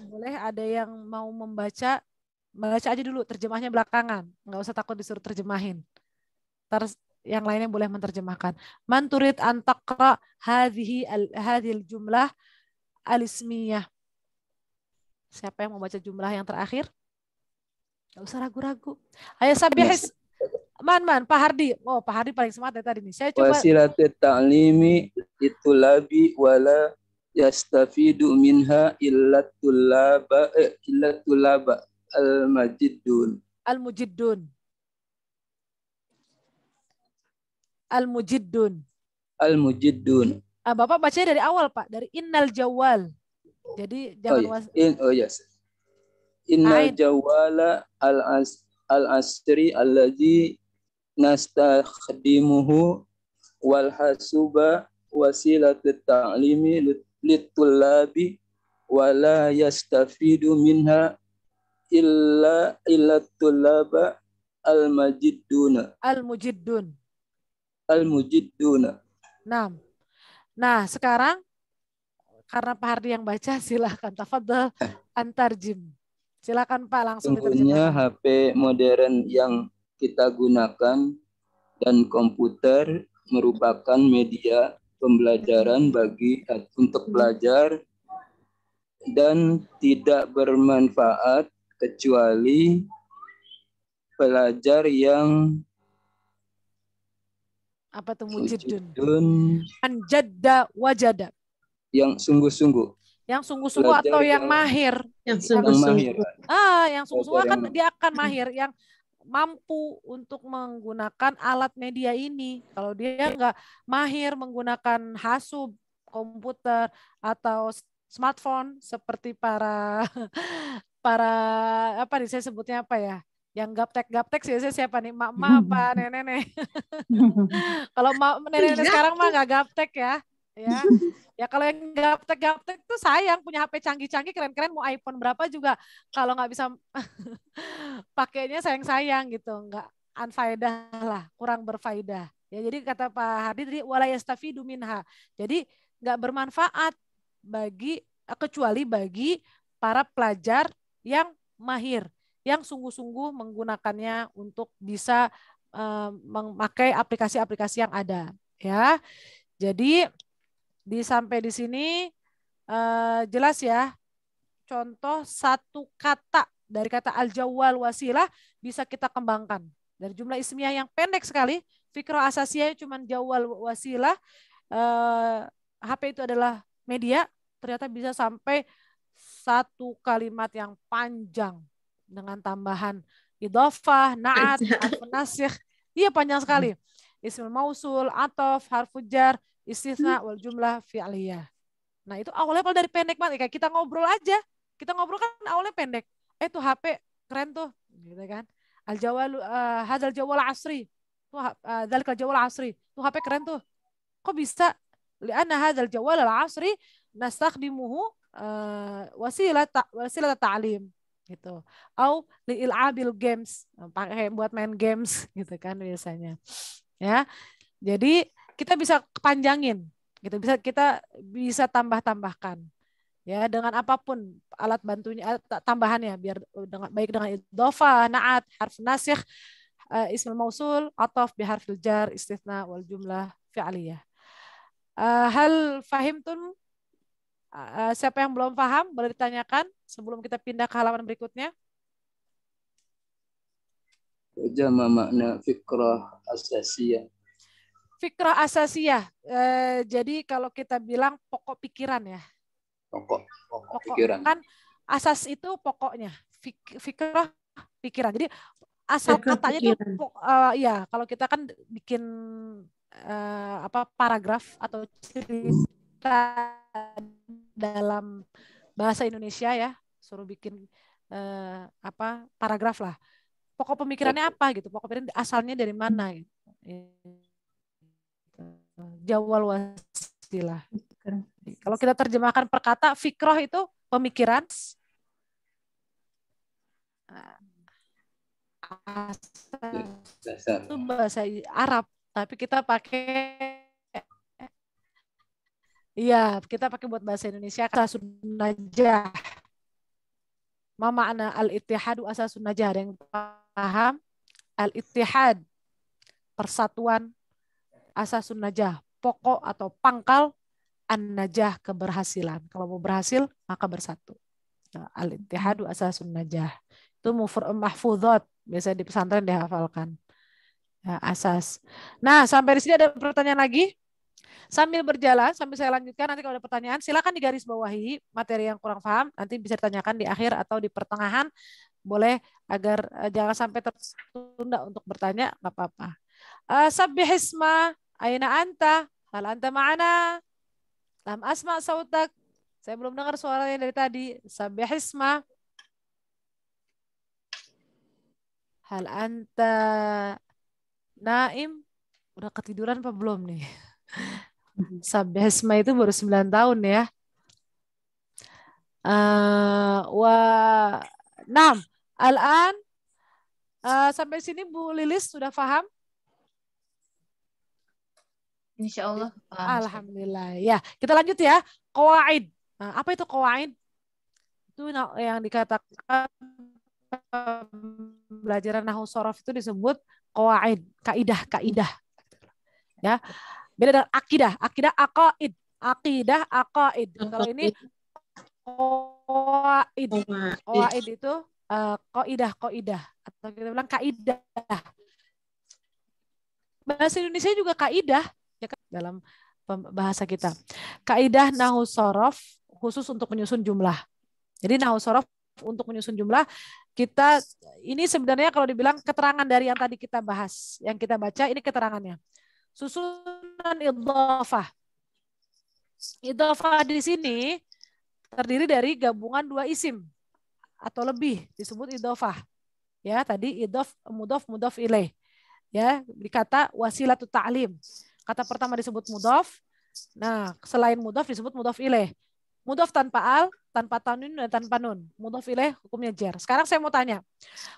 Boleh ada yang mau membaca aja dulu, terjemahnya belakangan. Nggak usah takut disuruh terjemahin. Terus yang lainnya boleh menerjemahkan. Man turid an taqra hadhil jumlah al-ismiyah. Siapa yang mau baca jumlah yang terakhir? Nggak usah ragu-ragu. Ayo sabihis. Man, Pak Hardi. Oh, Pak Hardi paling semangat tadi nih. Saya coba. Wasilatut ta'limi itulabi wala yastafidu minha illa tulaba. al-majiddun. Al-mujiddun. Al-mujiddun. Al-mujiddun. Bapak bacanya dari awal, Pak. Dari innal jawal. Jadi jangan Yes. Innal jawala al-asri alladhi nastakhdimuhu wal hasuba wasilatut ta'limi litullabi wa la yastafidu minha illa tullaba al-majidduna. Al-mujiddun. Al-mujidduna. Nah, sekarang karena Pak Hardi yang baca, silakan tafadhal antarjim. Silakan Pak langsung Sungguhnya diterjemahkan. HP modern yang kita gunakan dan komputer merupakan media pembelajaran untuk pelajar dan tidak bermanfaat kecuali pelajar yang apa tuh mujiddun? Anjadda wajada. Yang sungguh-sungguh. Yang sungguh-sungguh atau yang mahir? Yang sungguh-sungguh. Yang sungguh-sungguh kan dia akan mahir, yang mampu untuk menggunakan alat media ini. Kalau dia nggak mahir menggunakan hasub, komputer atau smartphone seperti para apa nih saya sebutnya apa ya? Yang gaptek sih siapa nih? Mak-mak apa nenek-nenek? Kalau nenek-nenek sekarang mah nggak gaptek ya. Ya kalau yang gaptek tuh sayang, punya HP canggih-canggih keren-keren, mau iPhone berapa juga kalau nggak bisa pakainya sayang-sayang gitu, nggak unfaedah lah, kurang berfaedah. Ya jadi kata Pak Hardi tadi wala yastafidu minha. Jadi nggak bermanfaat kecuali bagi para pelajar yang mahir, yang sungguh-sungguh menggunakannya untuk bisa memakai aplikasi-aplikasi yang ada, ya. Jadi sampai di sini jelas ya. Contoh satu kata dari kata al-jawwal wasilah bisa kita kembangkan dari jumlah ismiyah yang pendek sekali. Fikrah asasiyah cuma jawwal wasilah. HP itu adalah media, ternyata bisa sampai satu kalimat yang panjang dengan tambahan idhofah, na'at, harfu nasikh. Iya panjang sekali. Ismul mausul, ataf, harfu jar, istitsna wal jumlah fi'liyah. Nah, itu awalnya kalau dari pendek banget kayak kita ngobrol aja. Kita ngobrol kan awalnya pendek. Tuh HP keren tuh, gitu kan. Al-jawal hadzal jawal asri. Tuh dzalikal jawal asri. Tuh HP keren tuh. Kok bisa? Li'anna hadzal jawal al-asri nastakhdimuhu wasilah ta'lim gitu. Au li'il'abil games, pakai buat main games gitu kan biasanya. Ya. Jadi kita bisa kepanjangin gitu, kita bisa tambahkan ya dengan apapun alat bantunya, tambahannya, biar baik dengan idhofah, na'at, harf nasikh, ismul mausul, ataf bi harfil jar, istitsna wal jumlah fi'liyah. Hal fahimtum? Siapa yang belum paham boleh ditanyakan sebelum kita pindah ke halaman berikutnya. Jama makna fikrah asasiyah. Fikrah asasiyah. Jadi kalau kita bilang pokok pikiran ya. Pokok pikiran. Kan asas itu pokoknya. Fikrah pikiran. Jadi asal katanya itu ya kalau kita kan bikin paragraf atau cerita dalam bahasa Indonesia ya, suruh bikin paragraf lah. Pokok pemikirannya apa gitu? Pokok pikiran asalnya dari mana gitu. Jawal wasilah. Kalau kita terjemahkan per kata, fikroh itu pemikiran. Itu bahasa Arab, tapi kita pakai buat bahasa Indonesia asasun najah. Ma makna al-ittihadu asasun najah? Ada yang paham? Al-ittihad, persatuan, asasun najah, pokok atau pangkal, an-najah, keberhasilan. Kalau mau berhasil, maka bersatu. Al-ittihadu asasun najah. Itu mahfudhat, biasa di pesantren dihafalkan. Ya, asas. Nah, sampai di sini ada pertanyaan lagi? Sambil berjalan, sambil saya lanjutkan, nanti kalau ada pertanyaan, silakan digaris bawahi materi yang kurang paham, nanti bisa ditanyakan di akhir atau di pertengahan, boleh agar jangan sampai tertunda untuk bertanya, nggak apa-apa. Sabbih isma, aina anta, hal anta ma'ana, lam asma sautak, saya belum dengar suaranya dari tadi. Sabbih isma, hal anta naim, udah ketiduran apa belum nih? Sabbih isma itu baru 9 tahun ya. Al-an sampai sini Bu Lilis sudah paham? Insya Allah paham. Alhamdulillah. Ya, kita lanjut ya. Qawaid. Nah, apa itu qawaid? Itu yang dikatakan pelajaran nahwu shorof itu disebut qawaid, kaidah. Ya. Beda dengan akidah. Akidah aqaid. Akidah aqaid. Kalau ini qawaid. Qawaid itu qaidah atau kita bilang kaidah. Bahasa Indonesia juga kaidah ya kan, dalam bahasa kita. Kaidah nahwu shorof khusus untuk menyusun jumlah. Jadi nahwu shorof untuk menyusun jumlah, kita ini sebenarnya kalau dibilang keterangan dari yang tadi kita bahas, yang kita baca ini keterangannya. Susunan idhofah. Idhofah di sini terdiri dari gabungan dua isim atau lebih, disebut idhofah. Ya, tadi mudhof ilaih. Ya, dikata wasilatut ta'lim. Kata pertama disebut mudhof. Nah, selain mudhof disebut mudhof ilaih. Mudhof tanpa al, tanpa tanwin dan tanpa nun. Mudhof ilaih hukumnya jar. Sekarang saya mau tanya.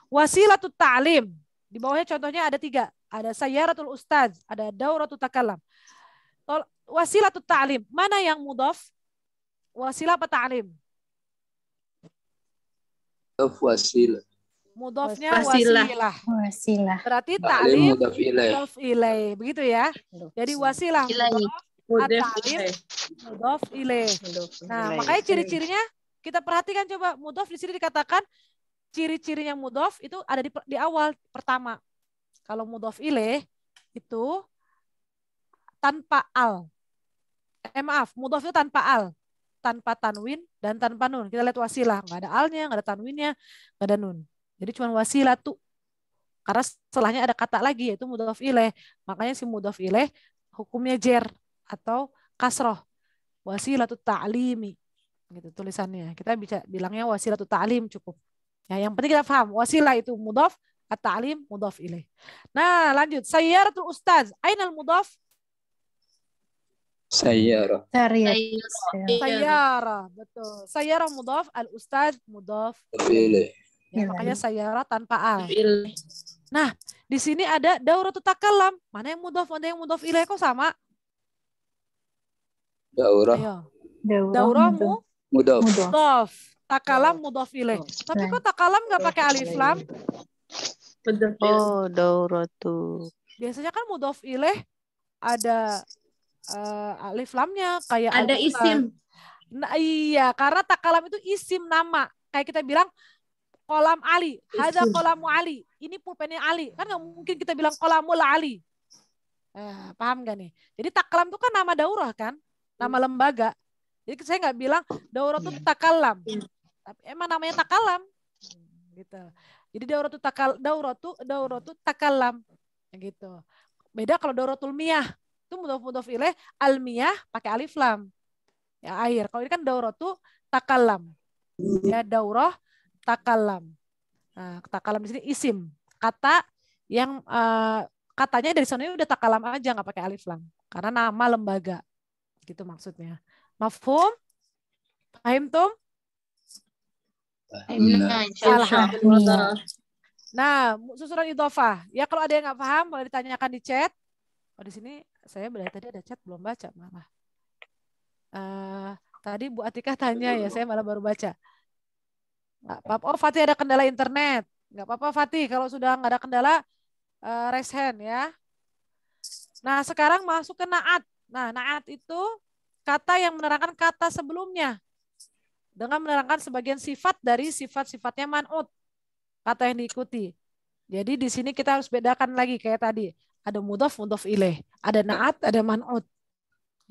Wasilatut ta'lim. Di bawahnya contohnya ada 3. Ada sayyaratul ustaz, ada dauratut takallam. Wasilatut ta'lim. Mana yang mudhof? Wasilah apa ta'lim? Wasilah. Mudhofnya wasilah. Berarti ta'lim mudhof ilaih. Begitu ya. Jadi wasilah mudhof ilaih. Nah, makanya ciri-cirinya kita perhatikan coba. Mudhof di sini dikatakan ciri-cirinya mudhof itu ada di awal pertama. Kalau mudhof ilaih itu tanpa al. Maaf, mudhof itu tanpa al, tanpa tanwin dan tanpa nun. Kita lihat wasilah, nggak ada alnya, nggak ada tanwinnya, nggak ada nun. Jadi cuma wasilah tuh. Karena setelahnya ada kata lagi yaitu mudhof ilaih. Makanya si mudhof ilaih hukumnya jer atau kasroh. Wasilatut ta'limi. Gitu tulisannya. Kita bisa bilangnya wasilatut ta'lim cukup. Ya, yang penting kita paham wasilah itu mudhof, at-ta'lim mudhof ilaih. Nah, lanjut. Sayyaratul ustaz. Ainal mudhof? Sayyarah. Sayyarah, betul. Sayyarah mudhof, al-ustaz mudhof ilaih. Ya, makanya sayyarah tanpa al. Nah, di sini ada dauratut takallam. Mana yang mudhof, mana yang mudhof ilaih kok sama? Daurah. Daurah mudhof. Takalam mudhof ilaih. Tapi kok takalam nggak pakai alif lam? Oh, dauratu. Biasanya kan mudhof ilaih ada alif lamnya kayak ada isim. Nah, iya, karena takalam itu isim nama. Kayak kita bilang kolam Ali, hadza kolamu Ali. Ini pulpennya Ali. Kan nggak mungkin kita bilang kolamul Ali. Paham gak nih? Jadi takalam itu kan nama daurah kan? Nama lembaga. Jadi saya nggak bilang dauratu takalam. Tapi emang namanya takalam. Gitu. Jadi dauratu takalam. Gitu. Beda kalau dauratul miyah. Itu mudhof ilaih, al-miyah pakai alif lam. Ya, air. Kalau ini kan dauratu takalam. Ya, daurah takalam. Nah, takalam di sini isim. Kata yang katanya dari sana udah takalam aja, nggak pakai alif lam. Karena nama lembaga. Gitu maksudnya. Mafhum? Paham tum? Alhamdulillah. Nah, susunan idhofah. Ya kalau ada yang nggak paham boleh ditanyakan di chat. Oh, di sini saya tadi ada chat belum baca malah. Tadi Bu Atika tanya ya, saya malah baru baca. Nggak apa-apa. Oh, Fatih ada kendala internet. Nggak apa-apa Fatih, kalau sudah nggak ada kendala raise hand ya. Nah, sekarang masuk ke naat. Nah, naat itu kata yang menerangkan kata sebelumnya dengan menerangkan sebagian sifat dari sifat-sifatnya man'ut, kata yang diikuti. Jadi di sini kita harus bedakan lagi kayak tadi. Ada mudhof ilaih, ada naat, ada man'ut.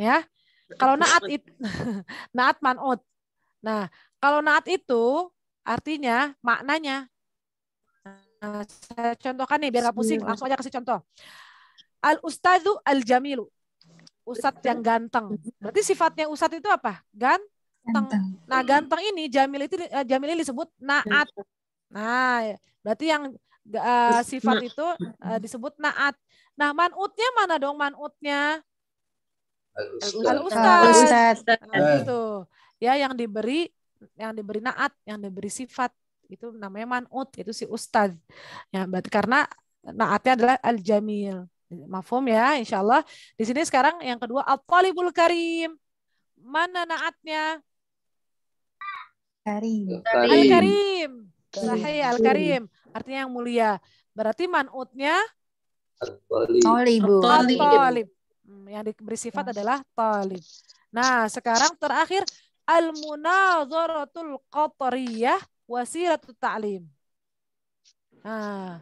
Ya. Kalau naat naat man'ut. Nah, kalau naat itu artinya maknanya. Nah, saya contohkan nih biar nggak pusing, langsung aja kasih contoh. Al-ustadzu al-jamilu. Ustadz yang ganteng. Berarti sifatnya ustadz itu apa? Ganteng. Nah, ganteng ini jamil ini disebut naat. Nah, berarti yang sifat itu disebut naat. Nah, man'utnya mana dong man'utnya? Al-ustadz. Nah, gitu. Ya, yang diberi naat, yang diberi sifat itu namanya man'ut, itu si ustadz. Ya, berarti karena naatnya adalah al-jamil. Mafhum ya, insyaallah. Di sini sekarang yang kedua at-talibul karim. Mana naatnya? Karim. Al-karim. Sahih al-karim. Artinya yang mulia. Berarti man'utnya at-talib. Yang diberi sifat adalah talib. Nah, sekarang terakhir al-munadharatul qatariyah wasilatut ta'lim. Nah,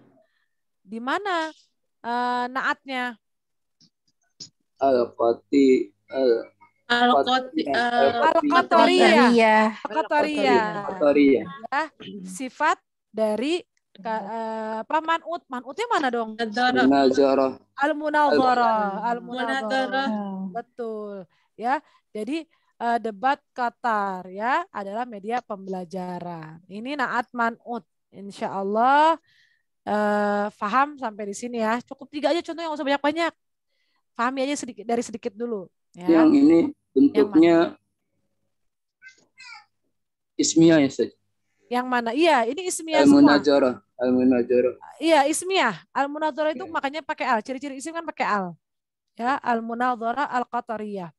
di mana naatnya? Al-qatariyah. Ya, sifat dari man'utnya mana dong? Al-munadharah. Betul. Ya, jadi debat Qatar ya adalah media pembelajaran. Ini naat man'ut. Insyaallah paham sampai di sini ya. Cukup 3 aja contoh, yang usah banyak-banyak. Pahami aja sedikit dulu. Ya. Yang ini bentuknya ismiyah ya, Ustaz. Yang mana? Iya, ini ismiyah Al-munadharah. Iya, ismiyah. Al-munadharah itu makanya pakai al. Ciri-ciri isim kan pakai al. Ya, al-munadharah al-qatariyah.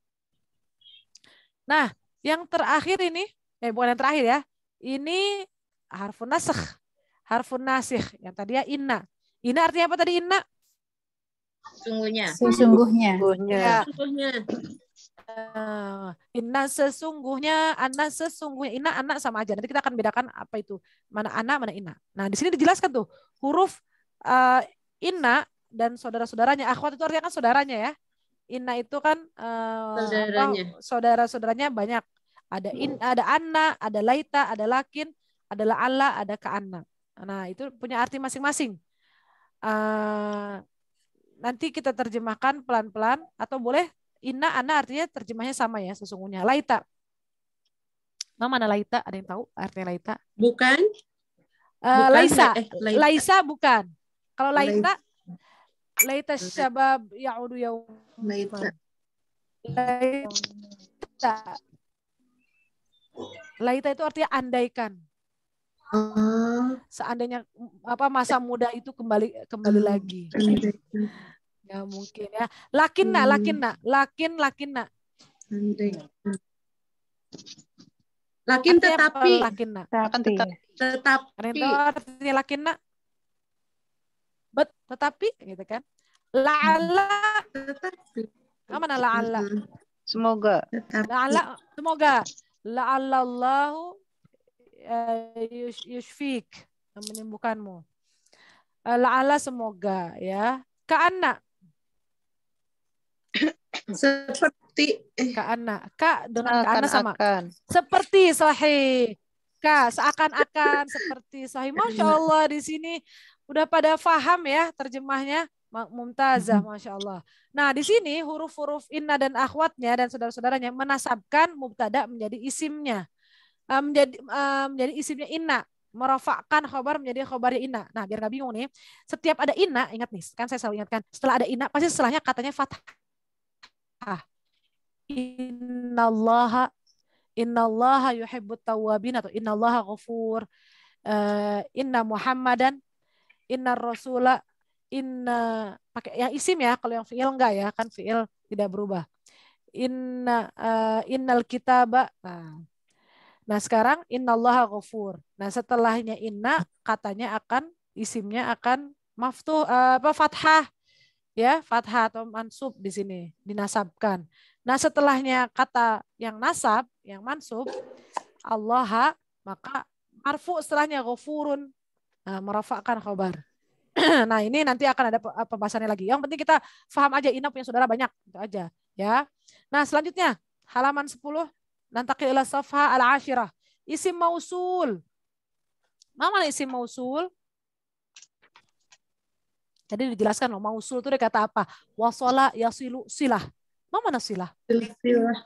Nah, yang terakhir ini, bukan yang terakhir ya. Ini harfun nasakh. Harfun nasikh. Yang tadi ya inna. Inna artinya apa tadi inna? Sesungguhnya. Ya. Inna sesungguhnya, anak sesungguhnya, inna anak sama aja. Nanti kita akan bedakan apa itu, mana anak, mana inna. Nah, di sini dijelaskan tuh huruf inna dan saudara-saudaranya. Akhwat itu artinya kan saudaranya ya. Inna itu kan saudara-saudaranya banyak. Ada anna, ada laita, ada lakin, ada la'alla, ada ka'anna. Nah, itu punya arti masing-masing. Nanti kita terjemahkan pelan-pelan atau boleh inna, ana artinya terjemahnya sama ya sesungguhnya. Laita. Mana laita? Ada yang tahu artinya laita? Bukan. Laisa. Laisa bukan. Kalau laita, laita syabab ya'udu yauman. Laita itu artinya andaikan. Seandainya masa muda itu kembali lagi. Ya mungkin ya. Lakinna. Lakin tetapi. Lakinna. Tetapi. Artinya lakinna. Tetapi gitu kan. La'alla. Mana la'alla? Semoga. La'alla, semoga. La'allallahu yushfik, menyembuhkanmu. La'alla semoga ya. Ka'anna. Seperti ka'anna. Ka dengan ka'anna sama. Seperti sahih. Ka seakan-akan seperti sahih. Masya Allah di sini udah pada paham ya terjemahnya. Mumtazah, Masya Allah. Nah di sini huruf-huruf inna dan akhwatnya dan saudara-saudaranya menasabkan mubtada menjadi isimnya. Menjadi isimnya inna, merafakkan khobar menjadi khobarnya inna. Nah biar nggak bingung nih, setiap ada inna, ingat nih, kan saya selalu ingatkan, setelah ada inna pasti setelahnya katanya fathah. Innallaha yuhibbut tawwabin atau innallaha ghafur. Inna Muhammadan, inna rasula, inna pakai yang isim ya, kalau yang fiil enggak ya, kan fiil tidak berubah. Innal kitaba. Nah sekarang innallaha ghafur. Nah setelahnya inna katanya akan isimnya akan maftuh fathah ya, fathah atau mansub di sini dinasabkan. Nah setelahnya kata yang nasab, yang mansub Allah, maka marfu setelahnya ghafurun, merafakkan khabar. Nah ini nanti akan ada pembahasannya lagi. Yang penting kita paham aja inna punya saudara banyak, itu aja ya. Nah, selanjutnya halaman 10 nantaqi ila safha al-ashirah. Isim mausul. Mana isim mausul? Jadi dijelaskan loh, mausul itu dari kata apa? Wasola yasilu silah. Mana silah? Silsilah.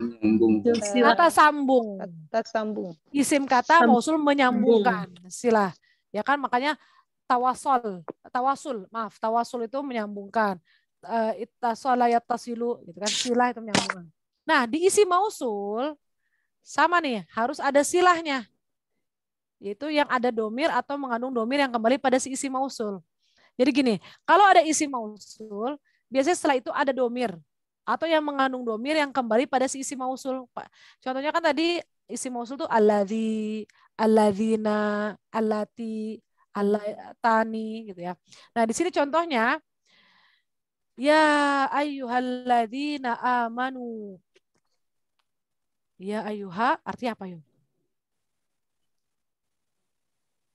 Menyambung. Silsilah. Kata sambung. Kata sambung. Isim kata mausul menyambungkan. Silah. Ya kan, makanya tawasul itu menyambungkan. Ittasola yattasilu gitu kan, silah itu menyambungkan. Nah, di isi mausul sama nih, harus ada silahnya. Yaitu yang ada domir atau mengandung domir yang kembali pada si isi mausul. Jadi gini, kalau ada isi mausul, biasanya setelah itu ada domir atau yang mengandung domir yang kembali pada si isi mausul. Contohnya kan tadi isi mausul itu alladzi, alladzina, allati, allatani gitu ya. Nah, di sini contohnya ya ayyuhalladzina amanu. Ya ayyuha artinya apa yuk?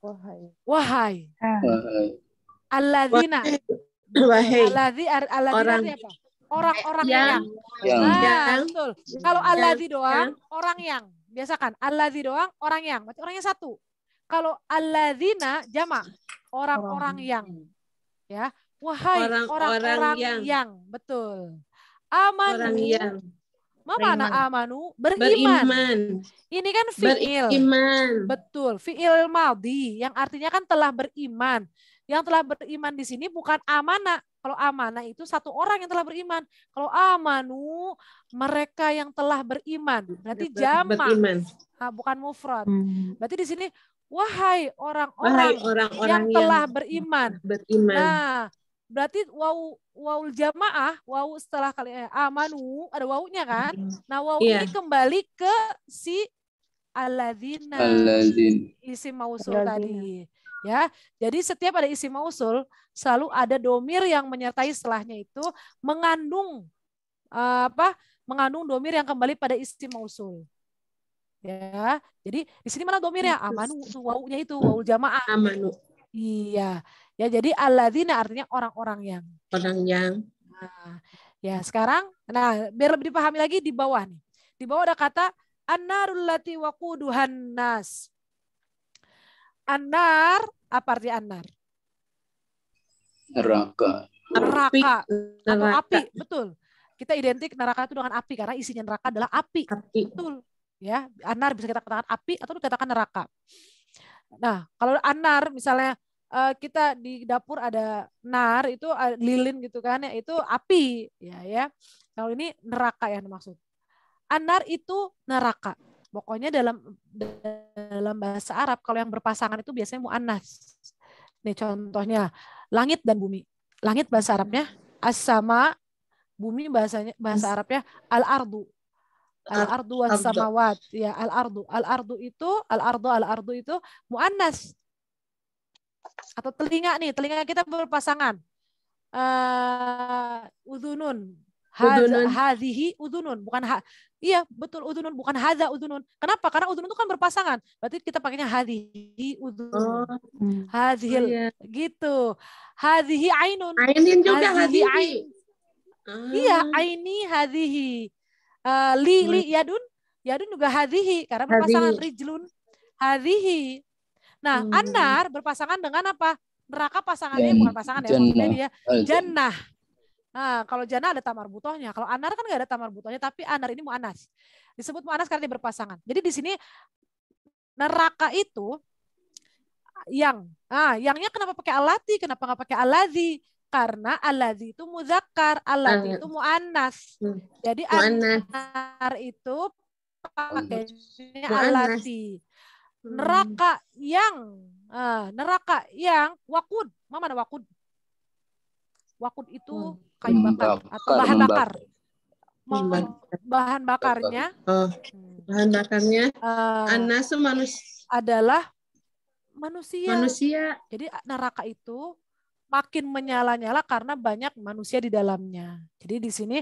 Wahai. Wahai. Wahai. Alladzina. Wahai. Alladzina artinya apa? Orang-orang yang. Yang. Nah, betul. Kalau alladzi doang, orang yang. Biasakan alladzi doang, orang yang. Berarti orangnya satu. Kalau alladzina jamak, orang-orang yang. Ya. Wahai orang-orang yang. Betul. Amanu. Orang yang Mana amanu? Beriman. Ini kan fi'il. beriman. Betul. Fi'il madhi yang artinya kan telah beriman. Yang telah beriman di sini bukan amanah. Kalau amanah itu satu orang yang telah beriman. Kalau amanu mereka yang telah beriman. Berarti jamak. Beriman. Nah, bukan mufrad. Berarti di sini wahai orang-orang yang telah beriman. Nah, berarti waul jamaah, wawu setelah kali amanu ada wawunya kan? Nah, wawu ini kembali ke si alladzina. Isim mausul tadi. Ya, jadi setiap ada isim mausul selalu ada domir yang menyertai setelahnya itu mengandung mengandung domir yang kembali pada isim mausul. Ya, jadi di sini mana domirnya? Amanu, wawunya itu waul jamaah. Amanu. Iya. Ya, jadi alladzina artinya orang-orang yang. Orang yang. Nah, ya sekarang, biar lebih dipahami lagi di bawah nih. Di bawah ada kata an-narul lati waquduhan nas. An-nar, apa arti an-nar? Neraka. Neraka atau api, betul. Kita identik neraka itu dengan api karena isinya neraka adalah api. Betul. Ya, an-nar bisa kita katakan api atau dikatakan neraka. Nah, kalau an-nar misalnya kita di dapur ada nar itu lilin gitu kan ya, itu api ya. Kalau ini neraka yang dimaksud. An-nar itu neraka. Pokoknya dalam bahasa Arab kalau yang berpasangan itu biasanya muannas. Nih contohnya langit dan bumi. Langit bahasa Arabnya as-sama, bumi bahasa Arabnya al-ardu. Al-ardu was samawat. Ya, al-ardu. Al-ardu itu muannas. Atau telinga nih, telinga kita berpasangan. Udhunun. Hadhihi udhunun, bukan iya, betul udhunun, bukan hadza udhunun. Kenapa? Karena udhunun itu kan berpasangan. Berarti kita pakainya hadhihi udhunun. Hadhil gitu. Hadhihi ainun. Ainin juga hadhihi. Iya, aini hadhihi. Li yadun. Yadun juga hadhihi karena berpasangan rijlun. Hadhihi. Nah, an-nar berpasangan dengan apa? Neraka pasangannya bukan pasangan ya, maksudnya dia jannah. Nah, kalau jannah ada tamar butohnya. Kalau an-nar kan nggak ada tamar butohnya, tapi an-nar ini mu'anas. Disebut mu'anas karena dia berpasangan. Jadi di sini neraka itu yangnya kenapa pakai alati? Kenapa nggak pakai aladzi? Karena aladzi itu muzakkar, alati itu mu'annas. Jadi an-nar itu pakainya alati. Neraka yang wakud. Mana wakud? Wakud itu kayu bakar atau bahan bakar. Bahan bakarnya. Bahan bakarnya. Anasu adalah manusia. Jadi neraka itu makin menyala-nyala karena banyak manusia di dalamnya. Jadi di sini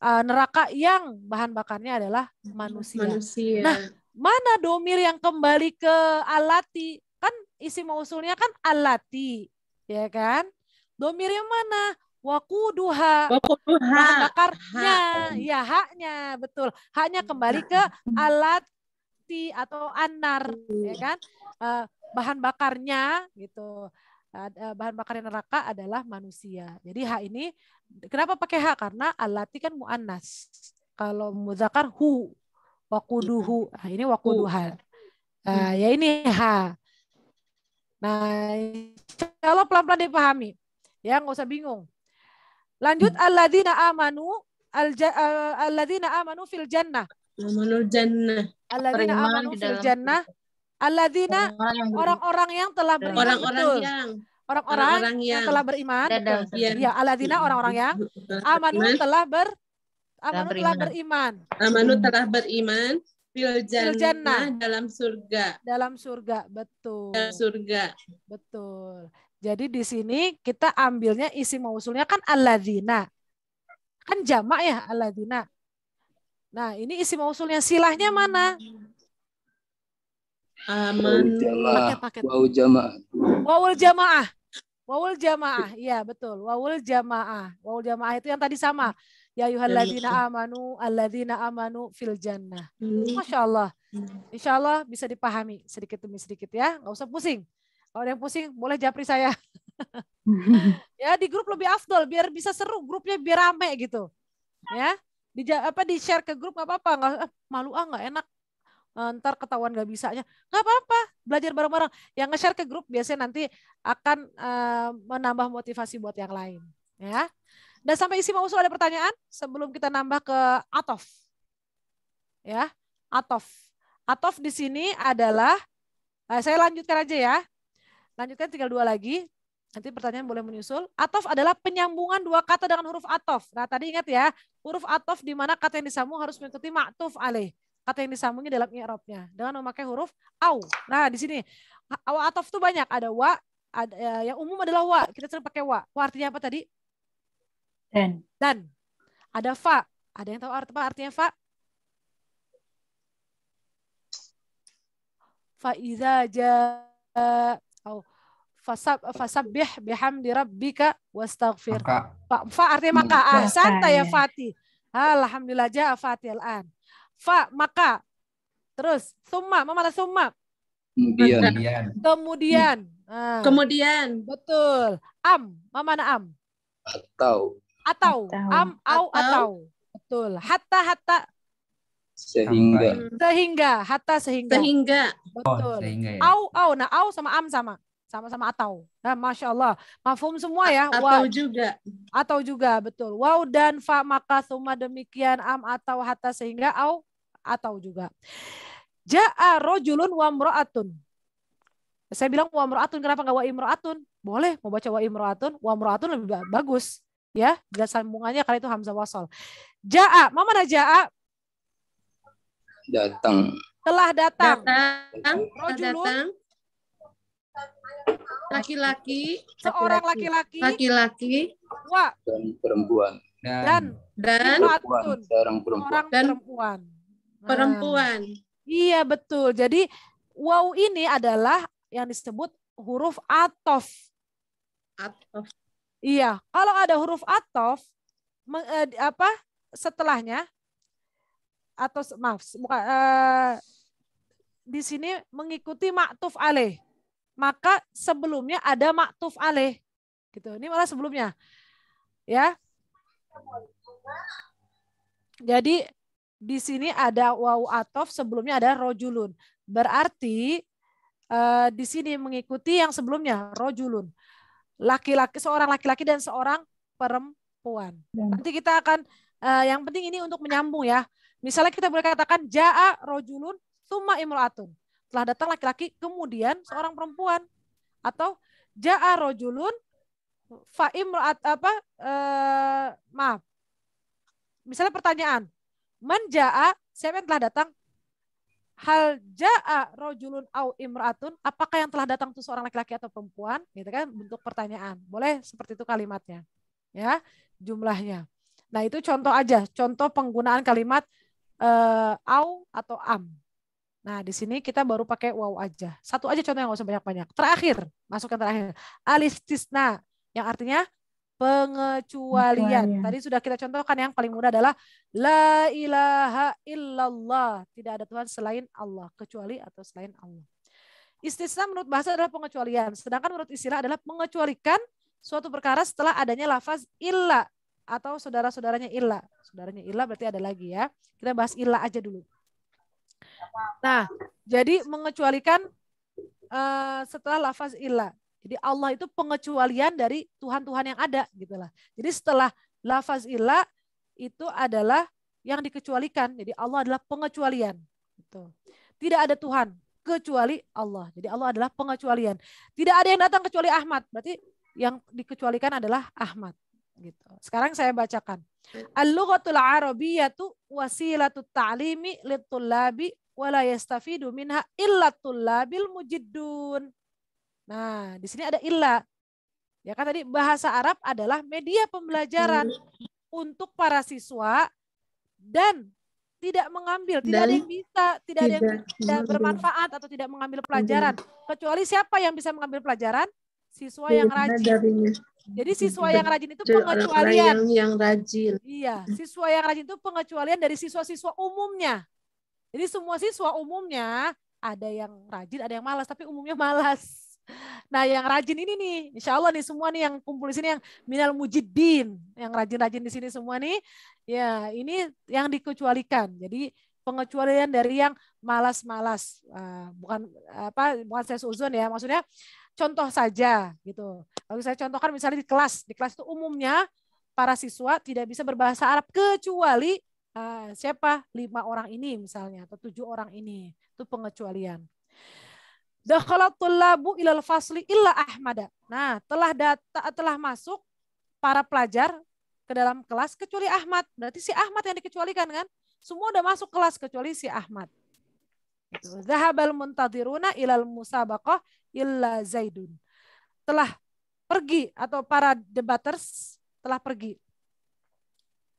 neraka yang bahan bakarnya adalah manusia. Nah, mana domir yang kembali ke alati? Kan isi mausulnya kan alati, ya kan? Domirnya mana? waquduha. Bahan bakarnya, ya haknya, betul. Haknya kembali ke alati atau anar, ya kan? Bahan bakarnya gitu. Bahan bakarnya neraka adalah manusia. Jadi hak ini kenapa pakai hak? Karena alati kan muannas. Kalau muzakkar hu, waquduhu. Nah, ini waquduha. Ya ini ha. Nah, kalau pelan-pelan dipahami. Ya, nggak usah bingung. Lanjut alladzina amanu fil jannah. Amanul jannah. Alladzina amanu fil jannah. Alladzina orang-orang yang telah beriman, betul. Orang-orang yang telah beriman, betul. Ya, alladzina orang-orang yang amanu telah beriman. Amanu telah beriman fil jannah dalam surga. Dalam surga, betul. Dalam surga. Betul. Jadi di sini kita ambilnya isi mausulnya kan alladzina. Kan jamak ya alladzina. Nah, ini isi mausulnya silahnya mana? Paket. Wau jamaah. Wawul jamaah. Wawul jamaah. Iya, betul. Wawul jamaah. Wawul jamaah itu yang tadi sama. Ya ayyuhalladzina amanu alladzina amanu fil jannah. Masya Allah. Insya Allah bisa dipahami sedikit demi sedikit ya. Nggak usah pusing. Kalau ada yang pusing, boleh japri saya. Ya, di grup lebih afdol, biar bisa seru, grupnya biar rame gitu. Ya, di share ke grup nggak apa-apa, nggak malu nggak enak. Ntar ketahuan nggak bisanya, nggak apa-apa, belajar bareng-bareng. Yang nge-share ke grup biasanya nanti akan menambah motivasi buat yang lain. Ya, dan sampai isi mausul ada pertanyaan sebelum kita nambah ke atof. Ya, atof. Atof di sini adalah, saya lanjutkan aja ya. Lanjutkan tinggal 2 lagi. Nanti pertanyaan boleh menyusul. Atof adalah penyambungan 2 kata dengan huruf atof. Nah tadi ingat ya, huruf atof di mana kata yang disambung harus mengikuti ma'tuf alaih. Kata yang disambungnya dalam i'rabnya dengan memakai huruf au. Nah di sini au atof itu banyak. Ada wa, ada, yang umum adalah wa. Kita sering pakai wa. Wa artinya apa tadi? Dan. Ada fa. Ada yang tahu apa artinya fa? Fa iza jaa fasabbih bihamdi rabbika wastaghfir. Fa artinya maka. Santai ya Fatih. Alhamdulillah jaa Fatih al-an. Fa maka. Terus summa, mana summa? Kemudian. Betul. Mana am? Atau. Atau. Betul. Hatta. Sehingga. Hatta sehingga. Betul. Sehingga ya. Au. Nah, au sama am sama-sama atau. Nah, Masya Allah. Mafhum semua ya. Atau juga, betul. Waw dan fa maka summa demikian am atau hatta sehingga au atau juga. Ja'a rojulun wa mra'atun. Saya bilang wa mra'atun, kenapa nggak wa imra'atun? Boleh, mau baca wa imra'atun. Wa mra'atun lebih bagus. Ya, bila sambungannya kali itu hamzah wasal. Ja'a, mana ja'a? Datang. Telah datang. Rojulun. Laki-laki. Seorang laki-laki. Wa. Dan perempuan. Dan seorang perempuan. Perempuan. Iya betul. Jadi waw ini adalah yang disebut huruf atof. Iya. Kalau ada huruf atof, setelahnya atau maaf, di sini mengikuti ma'tuf alaih. Maka sebelumnya ada ma'tuf alaih. Gitu. Ini malah sebelumnya. Ya. Jadi di sini ada waw atof, sebelumnya ada rojulun. Berarti di sini mengikuti yang sebelumnya rojulun. Laki-laki, seorang laki-laki dan seorang perempuan. Nanti kita akan yang penting ini untuk menyambung ya. Misalnya kita boleh katakan ja'a rojulun summa imra'atun. Telah datang laki-laki kemudian seorang perempuan. Atau ja'a rojulun fa imra'at maaf. Misalnya pertanyaan, man ja'a, siapa yang telah datang? Hal ja'a rojulun au imra'atun, apakah yang telah datang itu seorang laki-laki atau perempuan? Gitu kan, bentuk pertanyaan. Boleh seperti itu kalimatnya. Ya, jumlahnya. Nah, itu contoh aja, contoh penggunaan kalimat au atau am. Nah, di sini kita baru pakai waw aja. Satu aja contoh yang nggak usah banyak-banyak. Terakhir, masukkan terakhir. Alistisna, yang artinya pengecualian. Tadi sudah kita contohkan, yang paling mudah adalah la ilaha illallah. Tidak ada Tuhan selain Allah, kecuali atau selain Allah. Istisna menurut bahasa adalah pengecualian, sedangkan menurut istilah adalah mengecualikan suatu perkara setelah adanya lafaz illa atau saudara-saudaranya illa. Saudaranya illa berarti ada lagi ya. Kita bahas illa aja dulu. Nah, jadi mengecualikan setelah lafaz illa. Jadi Allah itu pengecualian dari Tuhan-Tuhan yang ada gitulah. Jadi setelah lafaz ilah itu adalah yang dikecualikan. Jadi Allah adalah pengecualian. Gitu. Tidak ada Tuhan kecuali Allah. Jadi Allah adalah pengecualian. Tidak ada yang datang kecuali Ahmad. Berarti yang dikecualikan adalah Ahmad. Gitu. Sekarang saya bacakan. Al-lughatul arabiyyatu wasilatut ta'limi lit-tullabi wa la yastafidu minha illa tullabil mujiddun. Nah, di sini ada illa. Ya kan tadi bahasa Arab adalah media pembelajaran untuk para siswa dan tidak mengambil, tidak ada yang bisa, tidak ada yang tidak bermanfaat atau tidak mengambil pelajaran. Kecuali siapa yang bisa mengambil pelajaran? Siswa yang rajin. Jadi siswa yang rajin itu pengecualian. Yang rajin. Iya, siswa yang rajin itu pengecualian dari siswa-siswa umumnya. Jadi semua siswa umumnya ada yang rajin, ada yang malas, tapi umumnya malas. Nah, yang rajin ini nih, insya Allah nih semua nih yang kumpul di sini yang minal mujiddin, yang rajin-rajin di sini semua nih, ya ini yang dikecualikan. Jadi pengecualian dari yang malas-malas, bukan saya suzon ya, maksudnya contoh saja gitu. Kalau saya contohkan misalnya di kelas itu umumnya para siswa tidak bisa berbahasa Arab kecuali siapa 5 orang ini misalnya atau 7 orang ini, itu pengecualian. Dakhalat tullabu ilal fasli illa Ahmada. Nah, telah masuk para pelajar ke dalam kelas kecuali Ahmad. Berarti si Ahmad yang dikecualikan kan? Semua udah masuk kelas kecuali si Ahmad. Zahabal muntadiruna ilal musabaqah illa Zaidun. Telah pergi atau para debaters telah pergi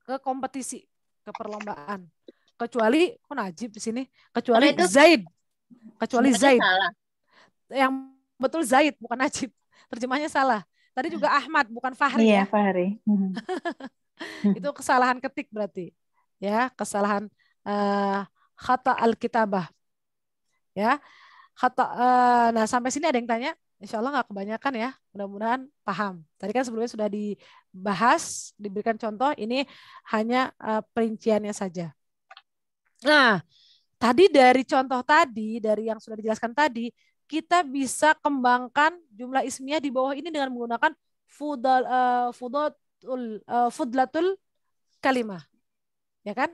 ke kompetisi, ke perlombaan. Kecuali Najib di sini, kecuali Zaid. Kecuali Zaid. Salah. Yang betul Zaid bukan Najib, terjemahnya salah. Tadi juga Ahmad bukan Fahri. Iya, ya? Fahri. Itu kesalahan ketik berarti, ya kesalahan khata al-kitabah, ya khata. Nah sampai sini ada yang tanya, Insya Allah nggak kebanyakan ya, mudah-mudahan paham. Tadi kan sebelumnya sudah dibahas, diberikan contoh, ini hanya perinciannya saja. Nah tadi dari contoh tadi, dari yang sudah dijelaskan tadi, kita bisa kembangkan jumlah ismiyah di bawah ini dengan menggunakan fudlatul kalimah. Ya kan?